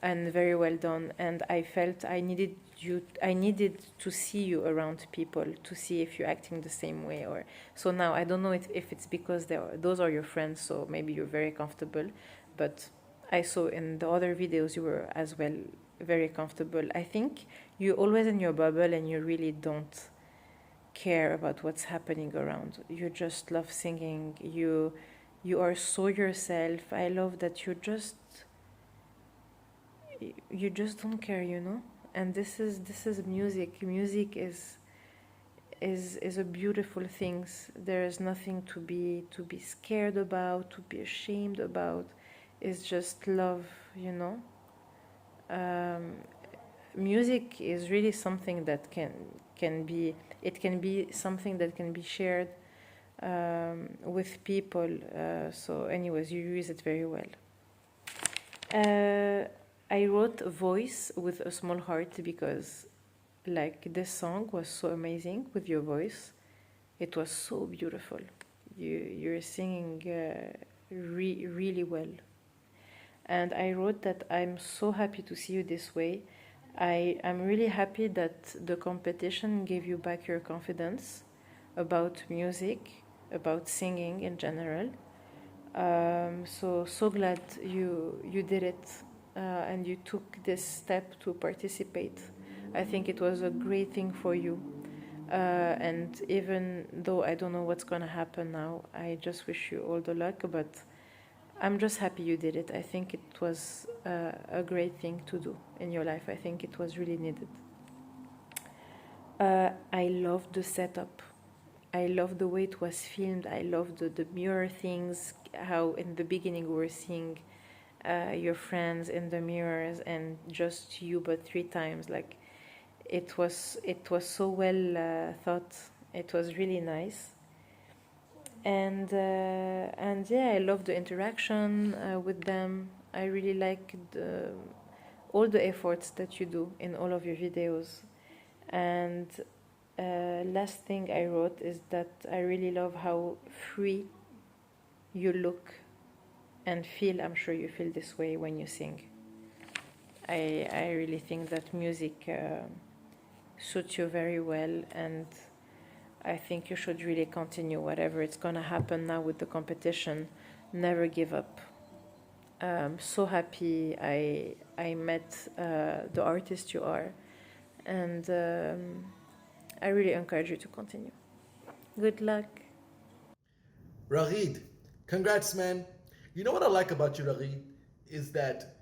and very well done. And I felt I needed to see you around people, to see if you're acting the same way. Or so now I don't know if it's because those are your friends, so maybe you're very comfortable, but I saw in the other videos you were as well very comfortable. I think you're always in your bubble and you really don't care about what's happening around. You just love singing. You are so yourself. I love that you just don't care, you know. And this is music. Music is a beautiful thing. There is nothing to be scared about, to be ashamed about. It's just love, you know. Music is really something that can be something that can be shared with people. So anyways, you use it very well. I wrote voice with a small heart because like this song was so amazing with your voice. It was so beautiful. You're singing really well. And I wrote that I'm so happy to see you this way. I'm really happy that the competition gave you back your confidence about music, about singing in general. So glad you did it, and you took this step to participate. I think it was a great thing for you. And even though I don't know what's gonna happen now, I just wish you all the luck, but I'm just happy you did it. I think it was a great thing to do in your life. I think it was really needed. I loved the setup. I loved the way it was filmed. I loved the mirror things, how in the beginning we were seeing your friends in the mirrors and just you, but 3 times. Like it was so well thought. It was really nice. And yeah, I love the interaction with them. I really like all the efforts that you do in all of your videos. And last thing I wrote is that I really love how free you look and feel. I'm sure you feel this way when you sing. I really think that music suits you very well, and I think you should really continue whatever it's gonna happen now with the competition. Never give up. So happy I met the artist you are, and I really encourage you to continue. Good luck. Raghid, congrats, man. You know what I like about you, Raghid, is that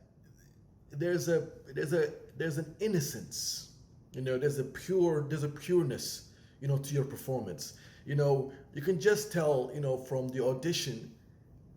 there's an innocence, you know, there's a pureness, you know, to your performance. You know, you can just tell, you know, from the audition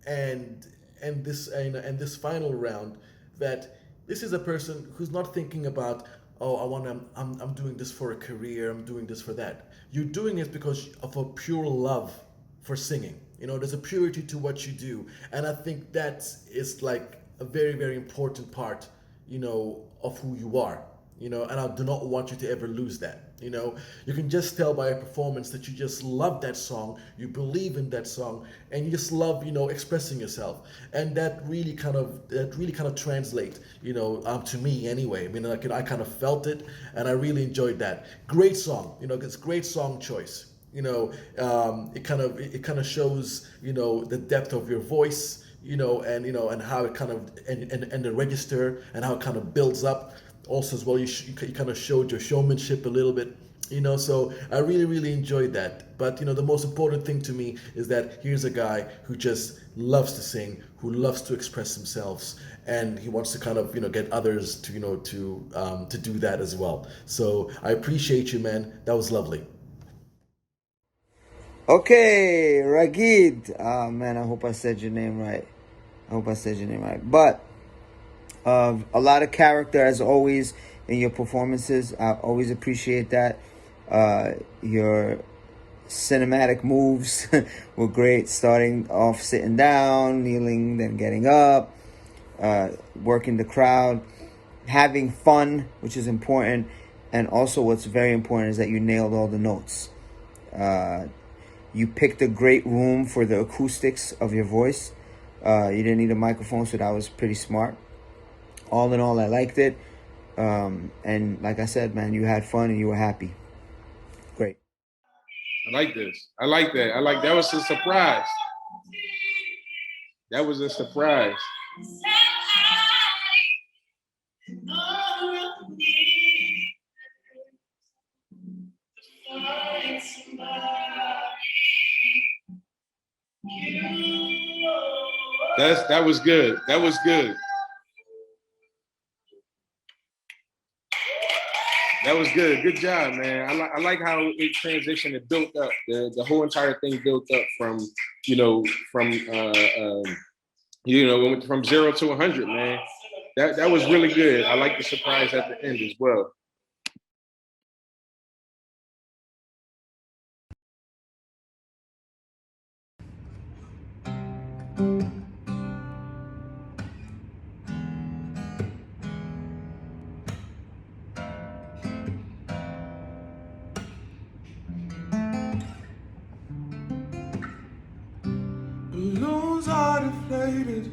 and this final round that this is a person who's not thinking about, oh, I'm doing this for a career, I'm doing this for that. You're doing it because of a pure love for singing. You know, there's a purity to what you do, and I think that is like a very, very important part, you know, of who you are. You know, and I do not want you to ever lose that. You know, you can just tell by a performance that you just love that song, you believe in that song, and you just love, you know, expressing yourself. And that really kind of translate, you know, to me anyway. I mean, like, I kind of felt it, and I really enjoyed that. Great song, you know, it's great song choice. You know, it kind of shows, you know, the depth of your voice, you know, and how it kind of and the register and how it kind of builds up. Also, as well, you kind of showed your showmanship a little bit, you know. So I really enjoyed that. But you know, the most important thing to me is that here's a guy who just loves to sing, who loves to express himself, and he wants to kind of, you know, get others to, you know, to do that as well. So I appreciate you, man. That was lovely. Okay, Ragid. Oh man, I hope I said your name right. But a lot of character as always in your performances. I always appreciate that. Your cinematic moves were great. Starting off sitting down, kneeling, then getting up, working the crowd, having fun, which is important. And also what's very important is that you nailed all the notes. You picked a great room for the acoustics of your voice. You didn't need a microphone, so that was pretty smart. All in all, I liked it. And like I said, man, you had fun and you were happy. Great. I like this. I like that. That was a surprise. That was a surprise. That was good. That was good. That was good. Good job, man. I like how it transitioned and built up. The whole entire thing built up from, from 0 to 100, man. That was really good. I like the surprise at the end as well. Balloons are deflated.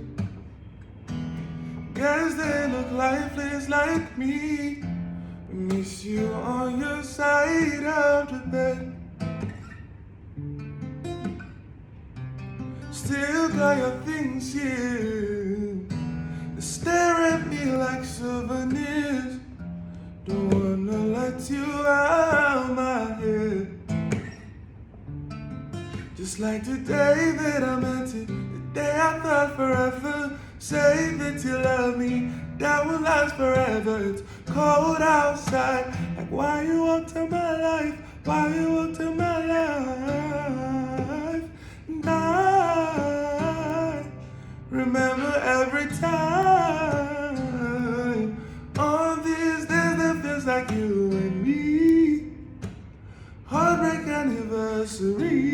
Guess they look lifeless like me. Miss you on your side of the bed. Still got your things here. They stare at me like souvenirs. Don't wanna let you out my head. Just like the day that I meant it, the day I thought forever. Say that you love me, that will last forever. It's cold outside, like why you walked in my life, why you walked in my life. And I remember every time on these days that feels like you and me. Heartbreak anniversary.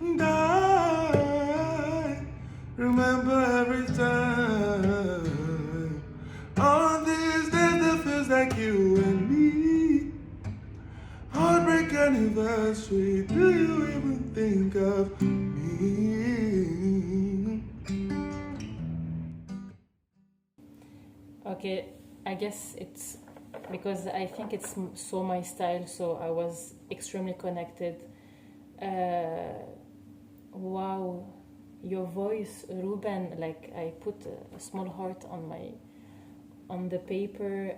And I remember every time on these days that feels like you and me. Heartbreak anniversary. Do you even think of me? Okay, I guess it's because I think it's so my style, so I was extremely connected. Wow, your voice, Ruben, like I put a small heart on the paper.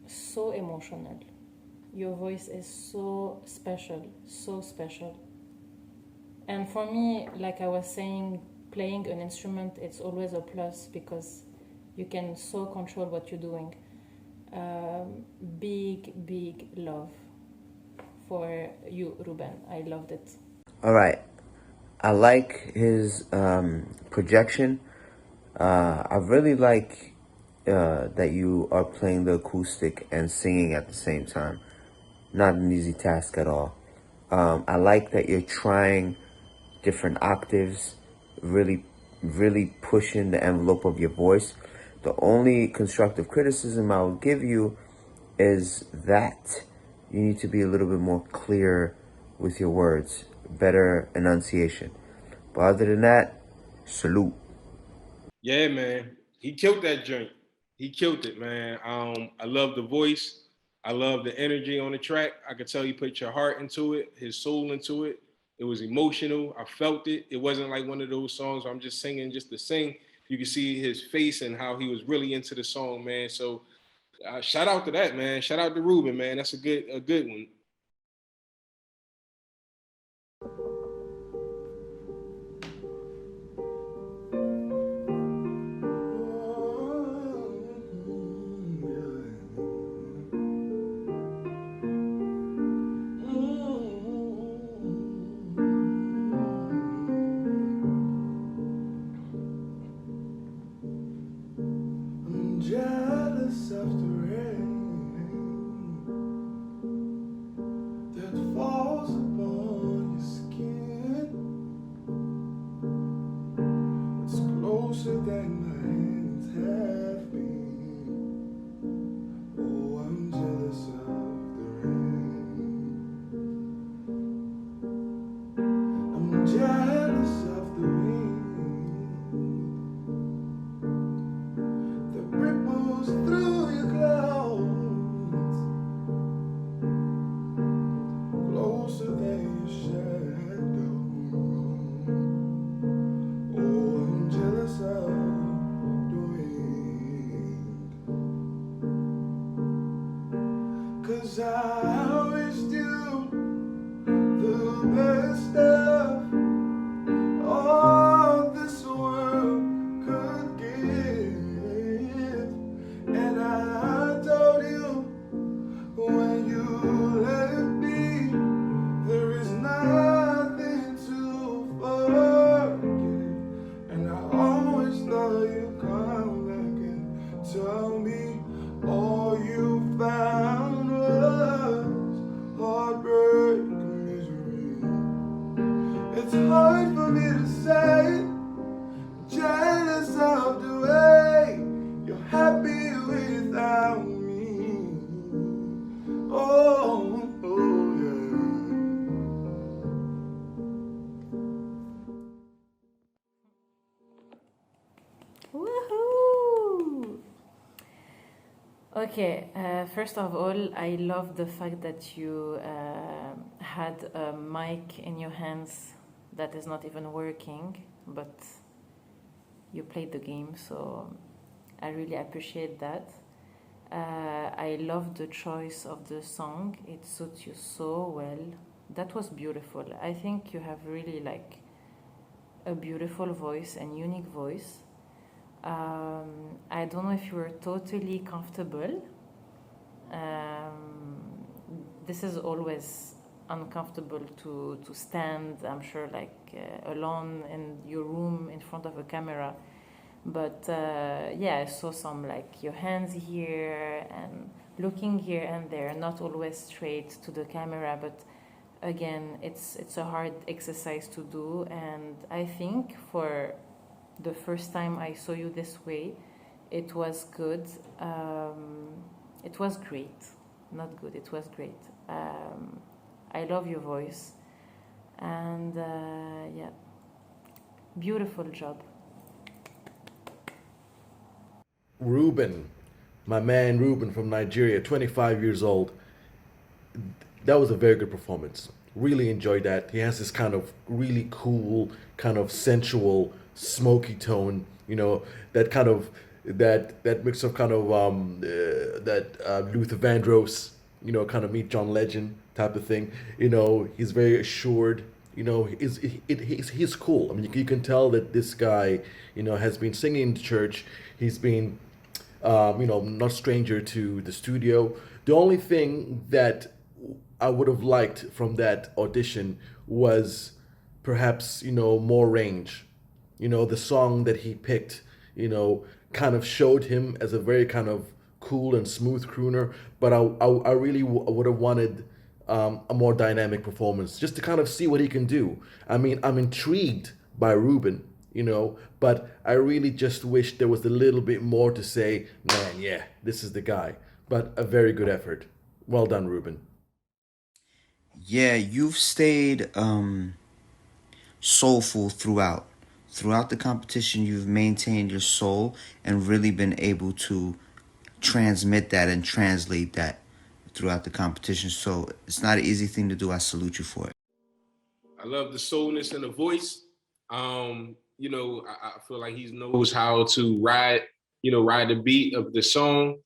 So emotional. Your voice is so special, so special. And for me, like I was saying, playing an instrument, it's always a plus because you can so control what you're doing. Big love for you, Ruben. I loved it. All right. I like his projection. I really like that you are playing the acoustic and singing at the same time. Not an easy task at all. I like that you're trying different octaves, really pushing the envelope of your voice. The only constructive criticism I will give you is that you need to be a little bit more clear with your words, better enunciation. But other than that, salute. Yeah, man. He killed that joint. He killed it, man. I love the voice. I love the energy on the track. I could tell you put your heart into it, his soul into it. It was emotional. I felt it. It wasn't like one of those songs where I'm just singing just to sing. You can see his face and how he was really into the song, man. So shout out to that, man. Shout out to Ruben, man. That's a good one. Jealous of the rain that falls upon your skin. It's closer than my hands have been. Oh, I'm jealous of the rain. I'm jealous of the wind that ripples through your clouds, closer than your shadow. Oh, I'm jealous of the wind, 'cause I wished you the best of all this world could give. And I told you when you left me, there is nothing to forgive. And I always thought you'd come back and tell me all you found was heartbreak and misery. It's hard for me to say, jealous of the way you're happy without me. Oh, yeah. Woohoo! Okay, first of all, I love the fact that you had a mic in your hands that is not even working, but you played the game, so I really appreciate that. I love the choice of the song. It suits you so well. That was beautiful. I think you have really like a beautiful voice and unique voice. I don't know if you were totally comfortable. This is always uncomfortable to stand, I'm sure, like alone in your room in front of a camera. But yeah, I saw some like your hands here and looking here and there, not always straight to the camera, but again, it's a hard exercise to do. And I think for the first time I saw you this way, it was good. It was great. Not good, it was great. I love your voice. And yeah, beautiful job. Ruben, my man Ruben from Nigeria, 25 years old. That was a very good performance. Really enjoyed that. He has this kind of really cool, kind of sensual, smoky tone. You know, that kind of that mix of kind of Luther Vandross. You know, kind of Meet John Legend type of thing. You know, he's very assured. You know, he's cool. I mean, you can tell that this guy, you know, has been singing in church. He's been, you know, not stranger to the studio. The only thing that I would have liked from that audition was perhaps, you know, more range. You know, the song that he picked, you know, kind of showed him as a very kind of cool and smooth crooner, but I really would have wanted a more dynamic performance just to kind of see what he can do. I mean, I'm intrigued by Ruben, you know, but I really just wish there was a little bit more to say, man, yeah, this is the guy. but a very good effort. Well done, Ruben. Yeah, you've stayed soulful throughout. Throughout the competition, you've maintained your soul and really been able to transmit that and translate that throughout the competition. So it's not an easy thing to do. I salute you for it. I love the soulness in the voice. You know, I feel like he knows how to ride the beat of the song.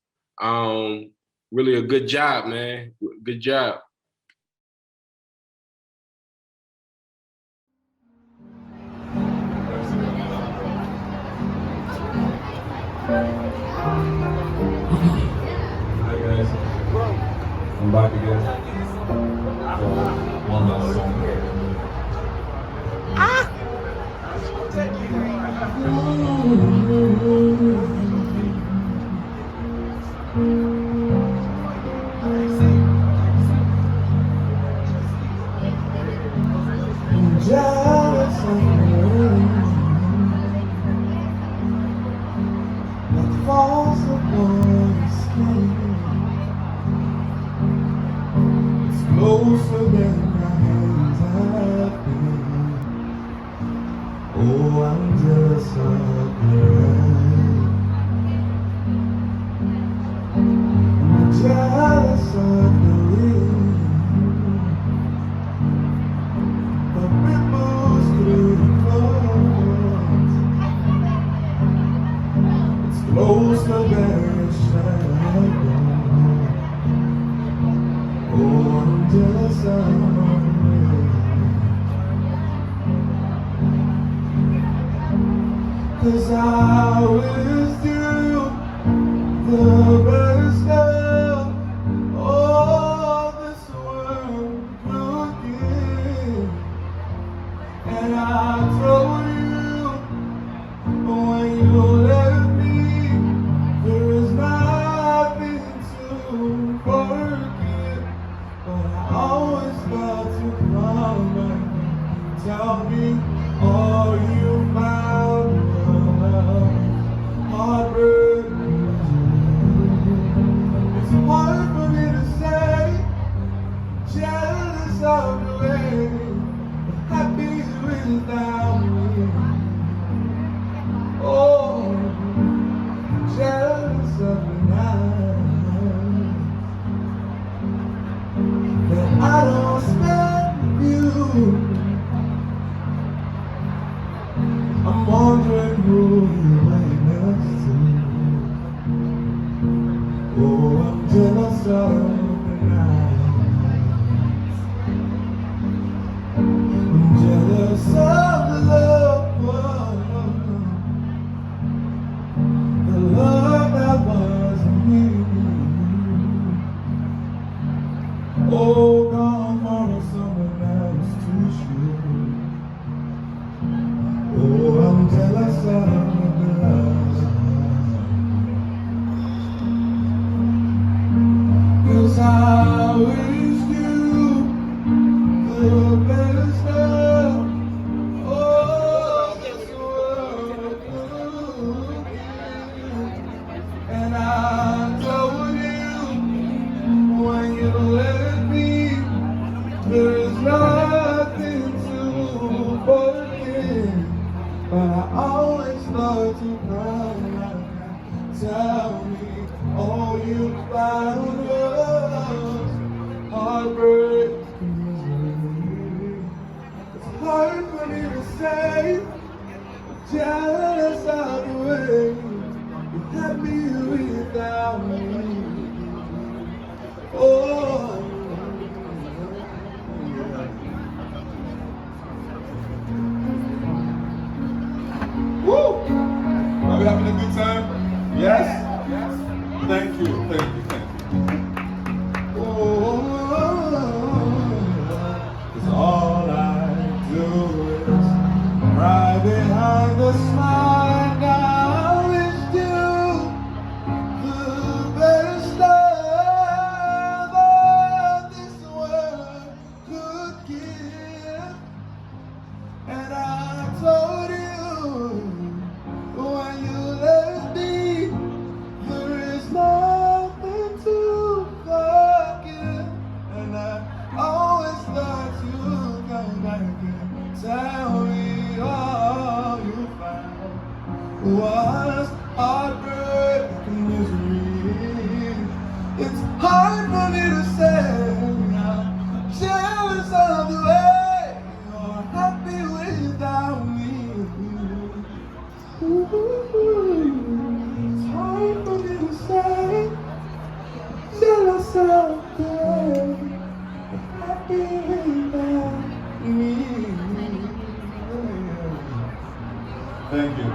Really a good job, man. Good job. Hi guys, I'm back again for one last song. Jealous of you, that falls upon your skin. It's closer than my hands have been. Oh, I'm jealous of you. I'm jealous of the wind that ripples through the clouds. It's closer than a shadow. Oh, I'm jealous of you. 'Cause I wish you the best of all this world could give. And I told you when you left me, there is nothing to forget. But I always got to come back and tell me all you found was heartbreak. It's hard for me to say, jealous of the way you're happy without me. Oh, jealous of the night that I don't spend with you. I'm wondering who you lay next to. Oh, I'm jealous of the night. I'm jealous of the love that wasn't me. Oh, gone for someone else to shoot. Oh, I'm jealous of the love. 'Cause I wish you the best of all this world could give. And I told you when you left me, there is nothing to forget. But I always thought to come and tell me all you found was heartbreak. It's hard for me to say, jealous of the way you're happy without me. Oh, woo! Are we having a good time? Yes? Thank you, thank you, thank you. Oh, 'cause all I do is right behind the smile. And I wish you the best love that this world could give. And I told you when you left me, there is nothing to was heartbreak and misery. It's hard for me to say I'm jealous of the way you're happy without me. It's hard for me to say jealous of the way you're happy without me. Thank you.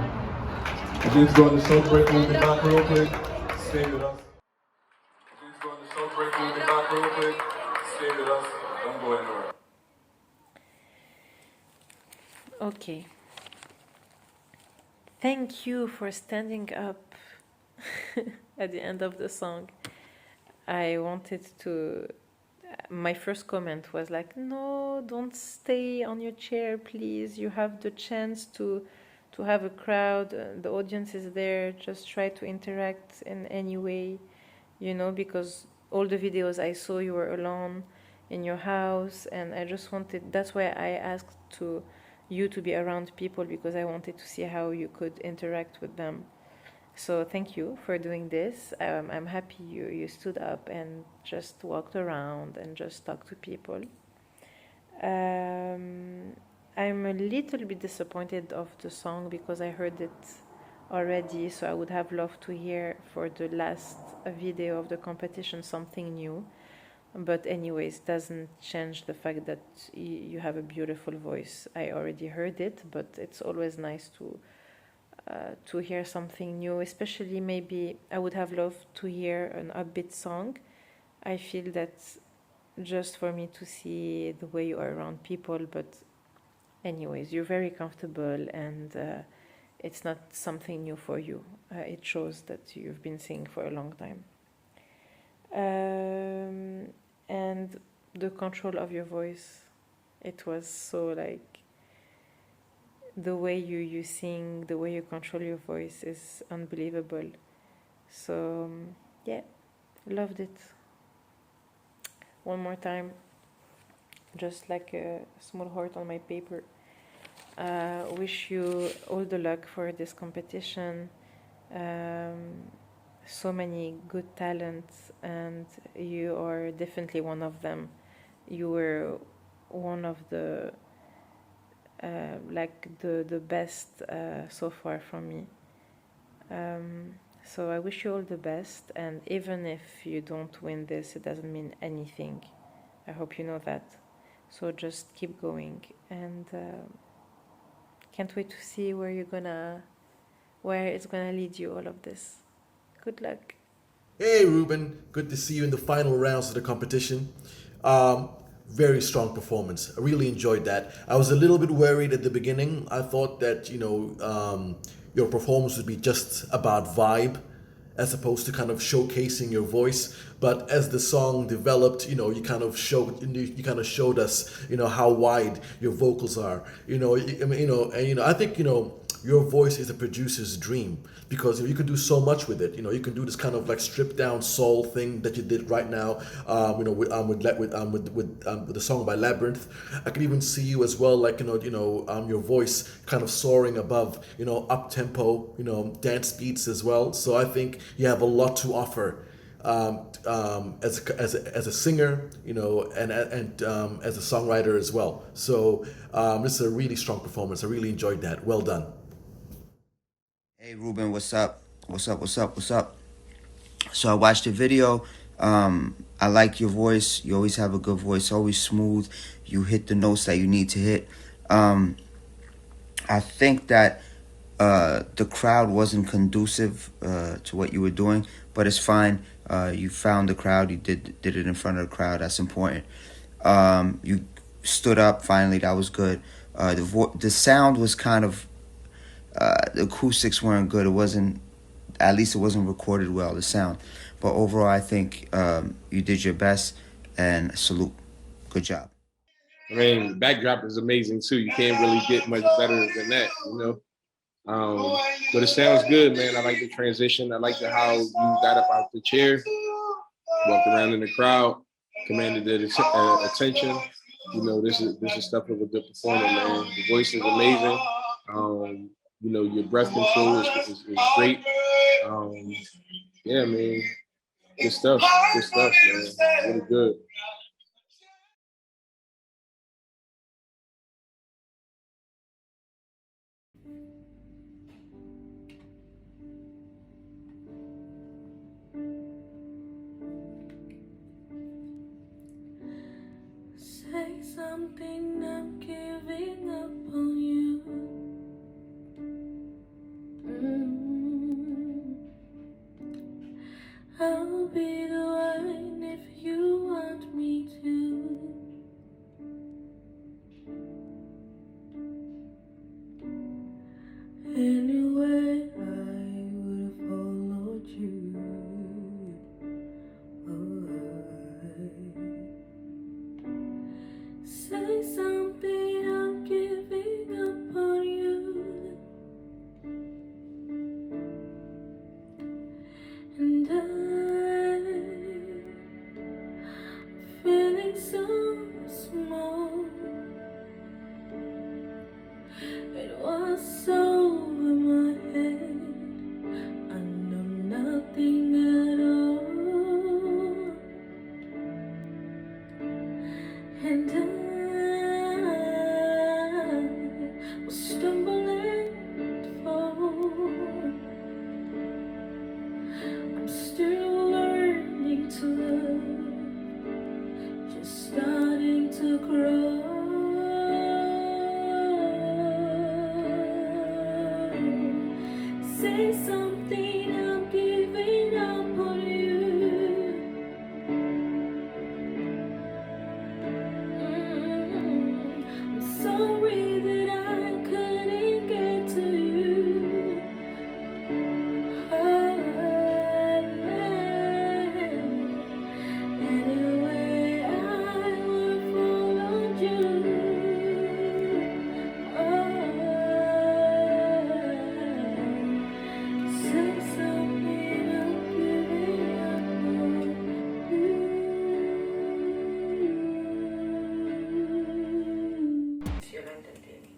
Just going to celebrate. We'll be back real quick. Stay with us. Just going to celebrate. We'll be back real quick. Stay with us. Don't go anywhere. Okay. Thank you for standing up at the end of the song. I wanted to. My first comment was like, no, don't stay on your chair, please. You have the chance to have a crowd. The audience is there. Just try to interact in any way, you know, because all the videos I saw, you were alone in your house, and I just wanted. That's why I asked you to be around people, because I wanted to see how you could interact with them. So thank you for doing this. I'm happy you stood up and just walked around and just talked to people. I'm a little bit disappointed of the song because I heard it already, so I would have loved to hear for the last video of the competition something new. But anyways, doesn't change the fact that you have a beautiful voice. I already heard it, but it's always nice to hear something new, especially maybe I would have loved to hear an upbeat song. I feel that's just for me to see the way you are around people, but anyways, you're very comfortable, and it's not something new for you. It shows that you've been singing for a long time. And the control of your voice, it was so like, the way you sing, the way you control your voice is unbelievable. So yeah, loved it. One more time, just like a small heart on my paper. Wish you all the luck for this competition. So many good talents, and you are definitely one of them. You were one of the the best so far from me. So I wish you all the best, and even if you don't win this, it doesn't mean anything. I hope you know that. So just keep going, and can't wait to see where it's gonna lead you, all of this. Good luck. Hey, Ruben. Good to see you in the final rounds of the competition. Very strong performance. I really enjoyed that. I was a little bit worried at the beginning. I thought that, your performance would be just about vibe as opposed to kind of showcasing your voice. But as the song developed, you kind of showed us, how wide your vocals are. I think, your voice is a producer's dream, because you can do so much with it. You can do this kind of like stripped down soul thing that you did right now. With the song by Labyrinth. I could even see you as well, like your voice kind of soaring above, up tempo, dance beats as well. So I think you have a lot to offer. As a singer, and as a songwriter as well. So this is a really strong performance. I really enjoyed that. Well done. Hey Ruben, what's up? What's up? So I watched the video. I like your voice. You always have a good voice, always smooth. You hit the notes that you need to hit. I think that the crowd wasn't conducive to what you were doing, but it's fine. You found the crowd. You did it in front of the crowd. That's important. You stood up finally. That was good. The sound was kind of, the acoustics weren't good. It wasn't, at least it wasn't recorded well, the sound. But overall, I think you did your best, and salute. Good job. I mean, the backdrop is amazing too. You can't really get much better than that, But it sounds good, man. I like the transition. I like how you got up out the chair, walked around in the crowd, commanded the attention. This is stuff of a good performer, man. The voice is amazing. you know, your breath control is great. Yeah, man, good stuff, man, really good. Say something, I'm giving up on you. I'll be the one if you want me to. Anyway, I would have followed you. Say something, I'm giving up on you. And I'm feeling so small. It was over my head. I know nothing at all. And I was stumbling and fall. I'm still learning to love, just starting to grow. Say something, I'm giving up on you. I'm sorry that I couldn't get to you. Anyway, I would have followed you. Say something, I'm giving up on you.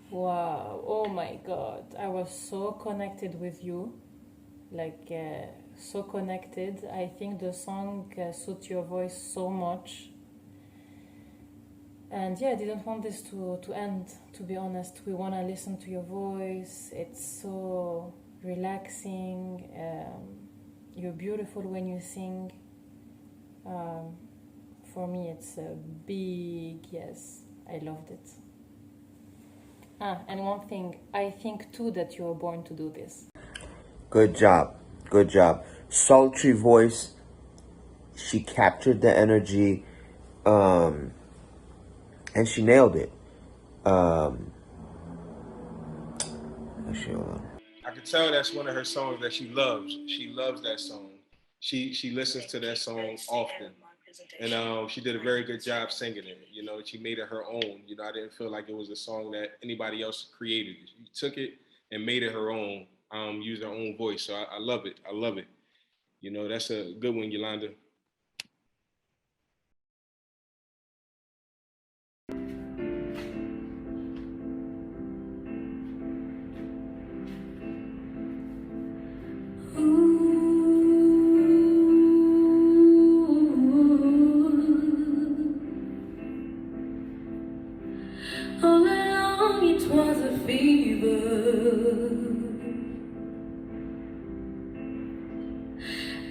Wow, oh my god, I was so connected with you, like so connected. I think the song suits your voice so much. And yeah, I didn't want this to end, to be honest. We want to listen to your voice. It's so relaxing. You're beautiful when you sing. For me, it's a big yes. I loved it. And one thing, I think too that you were born to do this. Good job. Good job. Sultry voice. She captured the energy. And she nailed it. Actually, hold on. I could tell that's one of her songs that she loves. She loves that song. She listens to that song often, and she did a very good job singing it. You know, she made it her own. You know, I didn't feel like it was a song that anybody else created. She took it and made it her own. Used her own voice. So I love it. I love it. You know, that's a good one, Yolanda. All along it was a fever.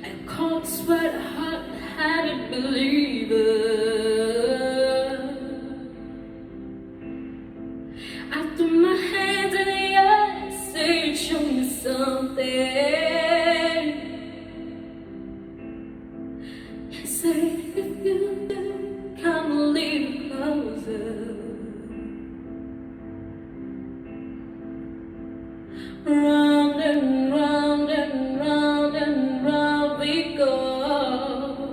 And caught sweat hot, hadn't believed it. I threw my hands in the air, said show me something. He said if you do, come a little closer. Round and round and round and round we go.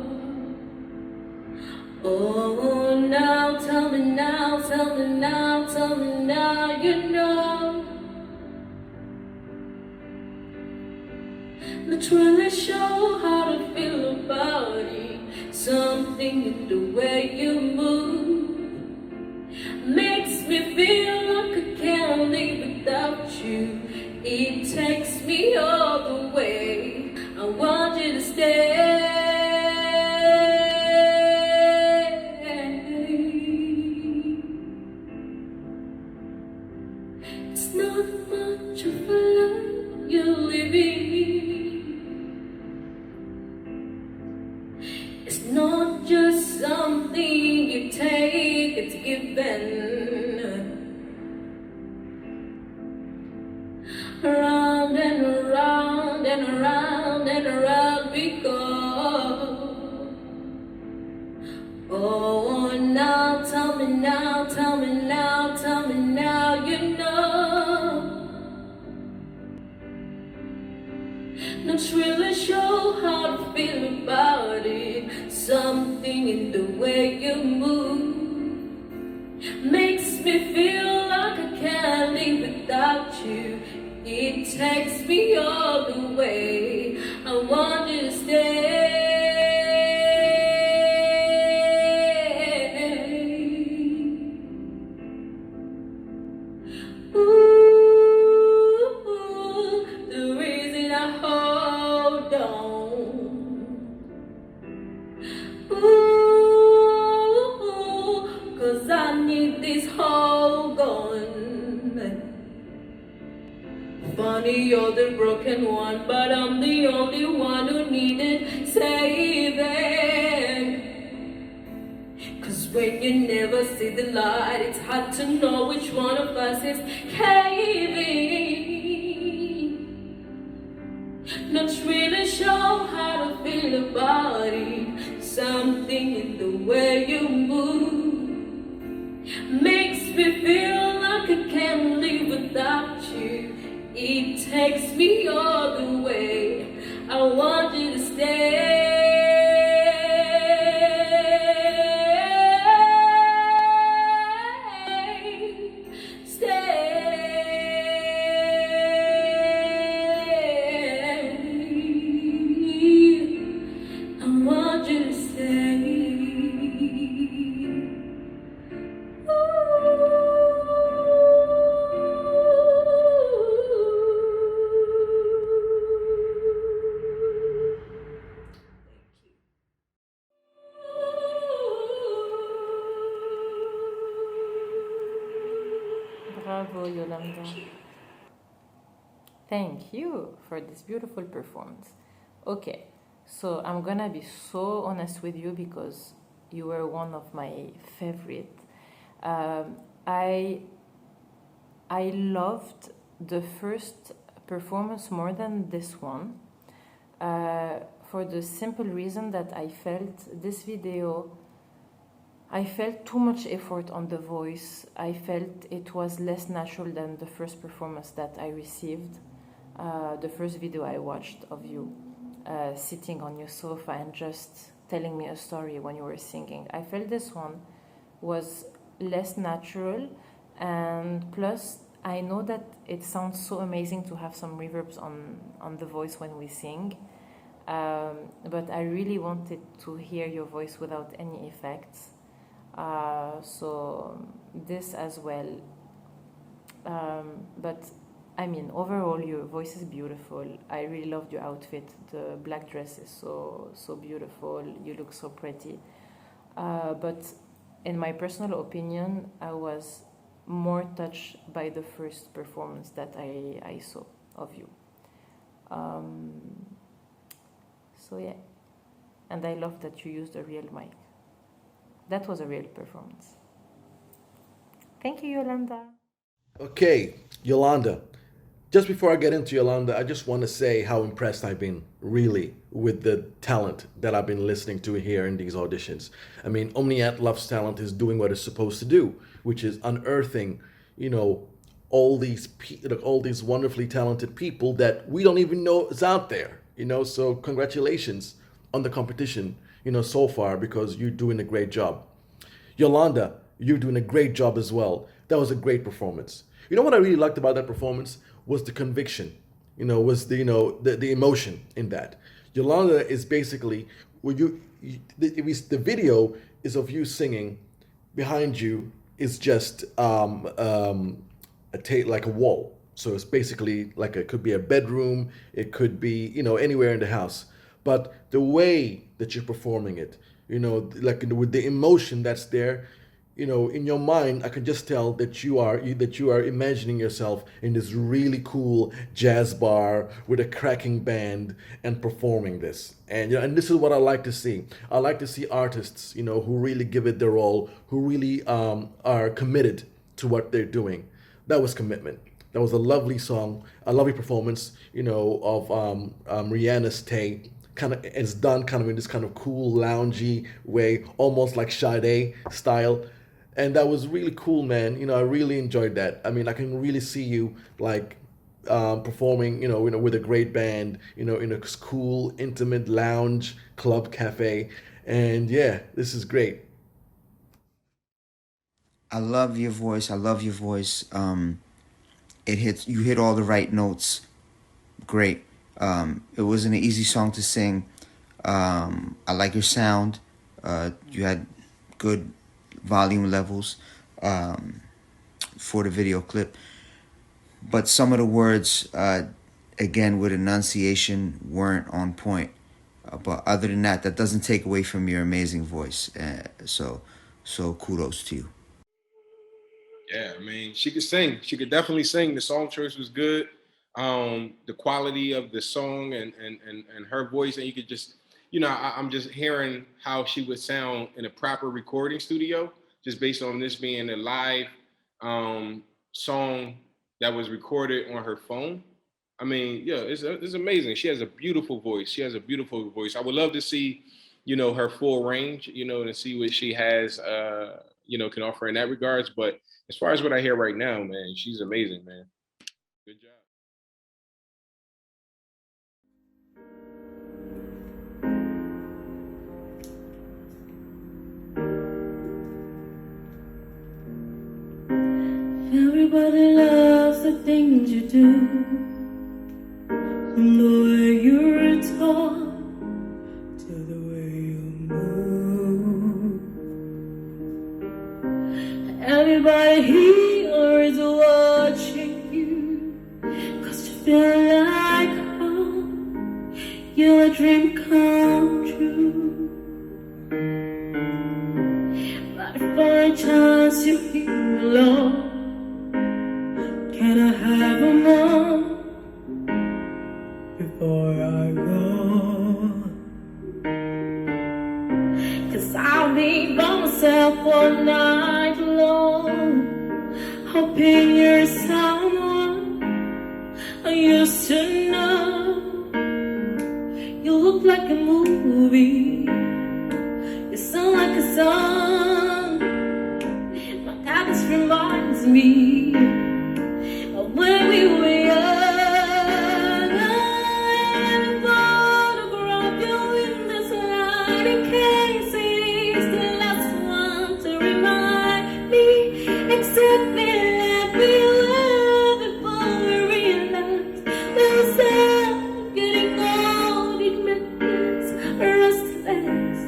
Oh, now tell me now, tell me now, tell me now, you know. Let's really show how to feel about it. Something in the way you move makes me feel like I can't live without you. It takes me all the way. I want you to stay. It's not much of a life you're living. It's not just something you take, it's given. Around and around and around and around we go. Oh, now tell me now, tell me now, tell me now, you know. Not really sure how to feel about it. Something in the way you move makes me feel like I can't live without you. It takes me all the way. I want you to stay. Ooh, the reason I hold on. Ooh, 'cause I need this hold on. Funny, you're the broken one, but I'm the only one who needed saving. 'Cause when you never see the light, it's hard to know which one of us is caving. Not really sure how to feel about it. Something in the way you move makes me feel like I can't live without you. It takes me all the way. I want you to stay. I want you to stay. Bravo, Yolanda. Thank you for this beautiful performance. Okay, so I'm gonna be so honest with you because you were one of my favorite. Um, I I loved the first performance more than this one, for the simple reason that I felt this video, I felt too much effort on the voice. I felt it was less natural than the first performance that I received, the first video I watched of you sitting on your sofa and just telling me a story when you were singing. I felt this one was less natural, and plus I know that it sounds so amazing to have some reverbs on the voice when we sing, but I really wanted to hear your voice without any effects. So this as well. But I mean, overall, your voice is beautiful. I really loved your outfit. The black dress is so beautiful. You look so pretty. But in my personal opinion, I was more touched by the first performance that I saw of you. So yeah, and I love that you used a real mic. That was a real performance. Thank you, Yolanda. Okay, Yolanda. Just before I get into Yolanda, I just want to say how impressed I've been, really, with the talent that I've been listening to here in these auditions. I mean, Omneeyat Loves Talent is doing what it's supposed to do, which is unearthing, all these wonderfully talented people that we don't even know is out there. So congratulations on the competition, so far, because you're doing a great job. Yolanda, you're doing a great job as well. That was a great performance. You know what I really liked about that performance was the conviction, was the emotion in that. Yolanda is basically, the video is of you singing. Behind you is just like a wall. So it's basically like it could be a bedroom, it could be, anywhere in the house. But the way that you're performing it, like with the emotion that's there, in your mind, I can just tell that you are imagining yourself in this really cool jazz bar with a cracking band and performing this. And this is what I like to see. I like to see artists, who really give it their all, who really are committed to what they're doing. That was commitment. That was a lovely song, a lovely performance, of Rihanna's Stay. It's done kind of in this kind of cool, loungy way, almost like Sade style. And that was really cool, man. I really enjoyed that. I mean, I can really see you like performing, with a great band, in a cool, intimate lounge, club, cafe. And yeah, this is great. I love your voice. I love your voice. You hit all the right notes. Great. It wasn't an easy song to sing. I like your sound. You had good volume levels for the video clip. But some of the words, again, with enunciation, weren't on point. But other than that, that doesn't take away from your amazing voice. So kudos to you. Yeah, I mean, she could sing. She could definitely sing. The song choice was good. The quality of the song and her voice, and you could just, I'm just hearing how she would sound in a proper recording studio, just based on this being a live song that was recorded on her phone. I mean, yeah, it's amazing. She has a beautiful voice. I would love to see, her full range, and see what she has, can offer in that regards. But as far as what I hear right now, man, she's amazing, man. Good job. Everybody loves the things you do, from the way you're taught to the way you move. Everybody here is watching you, 'cause you feel like home. You're a dream come true. But if by chance you feel alone, can I have a moment before I go? 'Cause I'll be by myself all night long, hoping you're someone I used to know. You look like a movie, you sound like a song. My God, this reminds me when we were young. I photograph you in this light in case it is the last one to remind me exactly like we were before we realized there was getting old. It made us restless.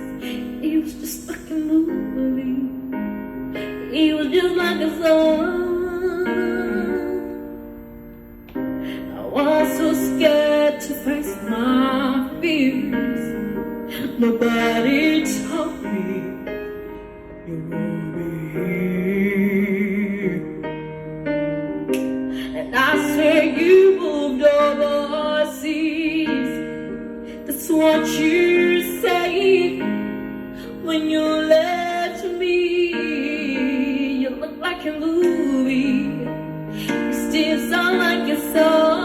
It was just like a movie. It was just like a song. Was so scared to face my fears. Nobody told me you would be here. And I swear you moved overseas. That's what you said when you left me. You look like a movie. You still sound like a song.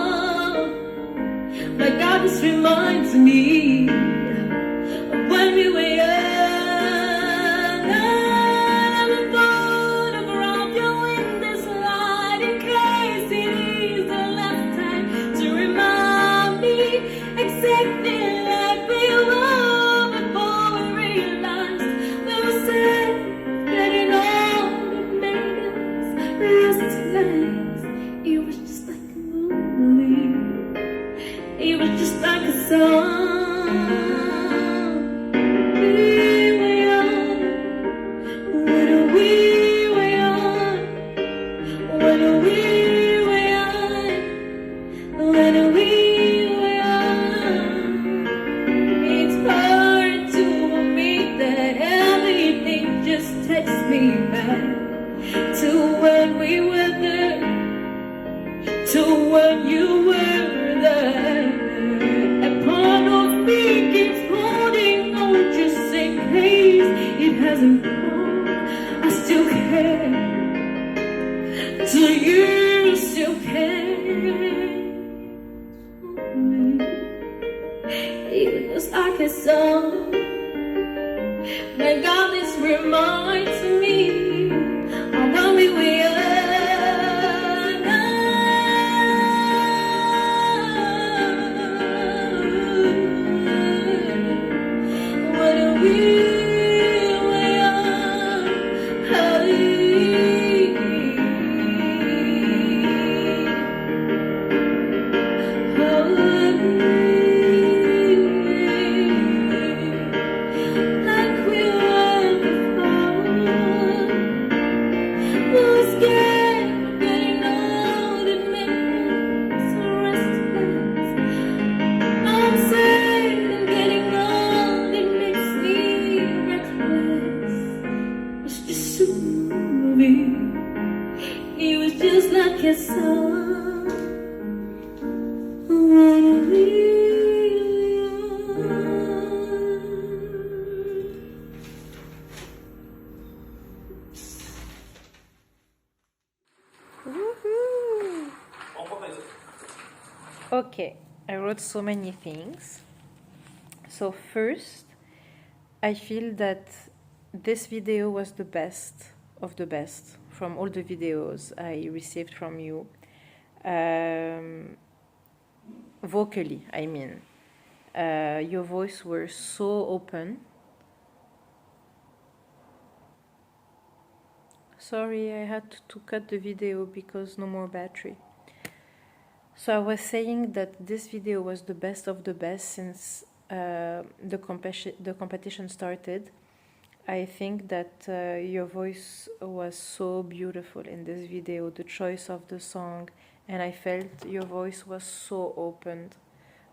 My God, this reminds me of when we were young. I'm a photograph you in this light in case it is the last time to remind me exactly like we were before we realized we were safe, getting old. It made us restless. It was just like a movie. It was just like a song. We were young when we were young. When we were young. Do you still care? Even though I can song, my God, this reminds me of when we were young. When we were young, like we were before. Was scared of getting old, it made me so restless. I'm sad and getting old, it makes me reckless. It's just a movie. He was just like your son. When we were young. Okay, I wrote so many things. So first, I feel that this video was the best of the best from all the videos I received from you. Vocally, I mean. Your voice were so open. Sorry, I had to cut the video because no more battery. So I was saying that this video was the best of the best since the competition started. I think that your voice was so beautiful in this video, the choice of the song, and I felt your voice was so opened.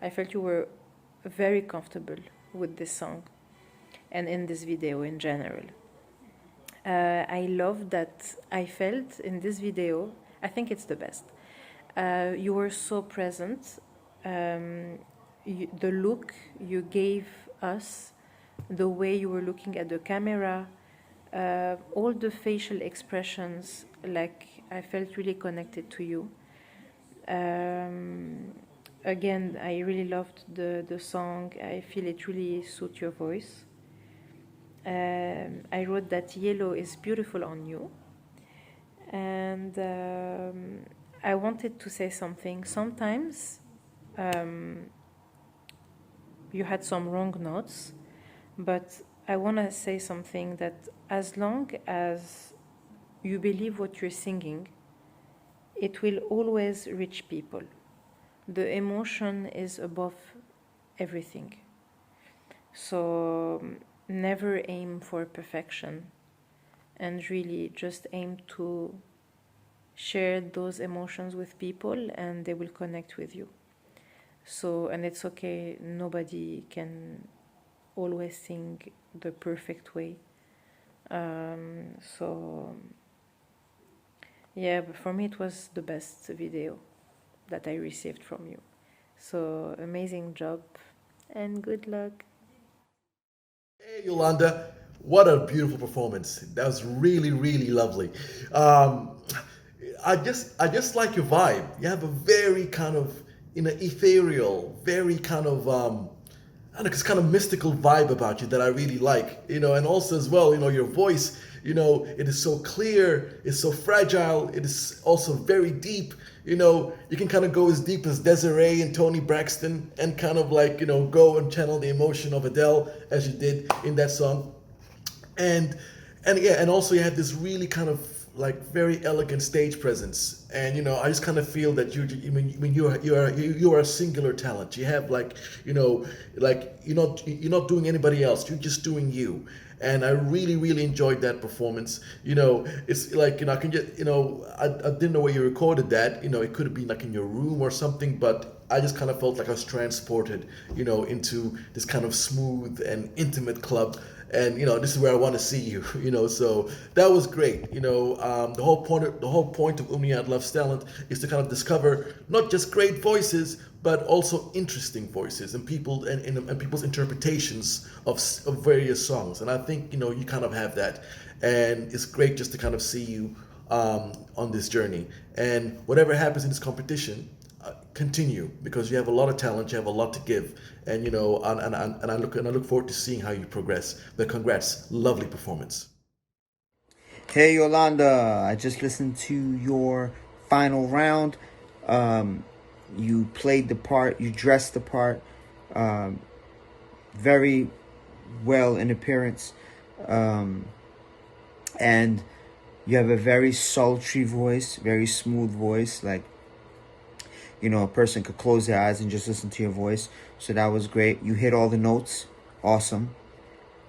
I felt you were very comfortable with this song and in this video in general. I love that I felt in this video, I think it's the best. You were so present. The look you gave us, the way you were looking at the camera, all the facial expressions, like I felt really connected to you. Again, I really loved the song. I feel it really suits your voice. I wrote that yellow is beautiful on you. And I wanted to say something. Sometimes you had some wrong notes, but I want to say something that as long as you believe what you're singing, it will always reach people. The emotion is above everything. So never aim for perfection, and really just aim to share those emotions with people and they will connect with you. So, and it's okay, nobody can always sing the perfect way. So yeah, but for me it was the best video that I received from you. So amazing job and good luck. Hey, Yolanda, what a beautiful performance. That was really, really lovely. I just like your vibe. You have a very kind of, ethereal, very kind of, I don't know, it's kind of mystical vibe about you that I really like, and also as well, your voice, it is so clear, it's so fragile, it is also very deep, you can kind of go as deep as Desiree and Toni Braxton and kind of like, go and channel the emotion of Adele as you did in that song. And yeah, and also you had this really kind of like very elegant stage presence, and I just kind of feel that you are a singular talent. You have like like you're not doing anybody else. You're just doing you, and I really enjoyed that performance. It's like I can get I didn't know where you recorded that. It could have been like in your room or something, but I just kind of felt like I was transported into this kind of smooth and intimate club. And this is where I want to see you. So that was great. The whole point of Omneeyat Loves Talent is to kind of discover not just great voices, but also interesting voices and people and people's interpretations of various songs. And I think you kind of have that, and it's great just to kind of see you on this journey. And whatever happens in this competition, continue, because you have a lot of talent, you have a lot to give, and I look forward to seeing how you progress. But congrats, lovely performance. Hey Yolanda, I just listened to your final round. You played the part, you dressed the part, very well in appearance, and you have a very sultry voice, very smooth voice, like, a person could close their eyes and just listen to your voice. So that was great. You hit all the notes, awesome.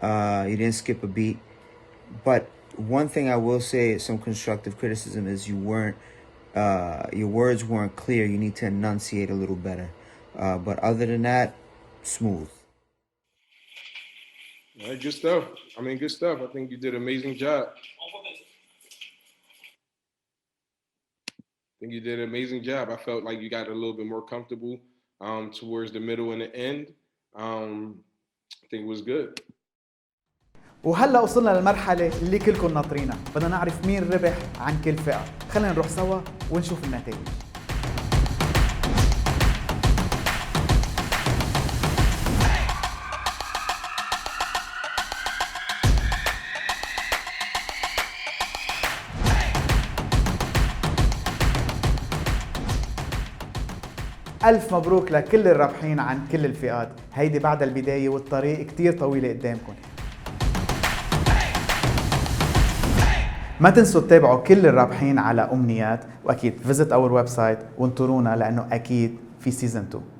You didn't skip a beat. But one thing I will say, some constructive criticism, is your words weren't clear. You need to enunciate a little better. But other than that, smooth. All right, good stuff. Good stuff. I think you did an amazing job. I felt like you got a little bit more comfortable towards the middle and the end. I think it was good. وهلا وصلنا للمرحلة اللي كلكم ناطرينها، بدنا نعرف مين ربح عن كل فئة. خلينا نروح سوا ونشوف النتائج. ألف مبروك لكل الرابحين عن كل الفئات. هيدي بعد البداية والطريق كتير طويلة قدامكم. ما تنسوا تتابعوا كل الرابحين على أمنيات، وأكيد visit our website وانطرونا لأنه أكيد في season 2.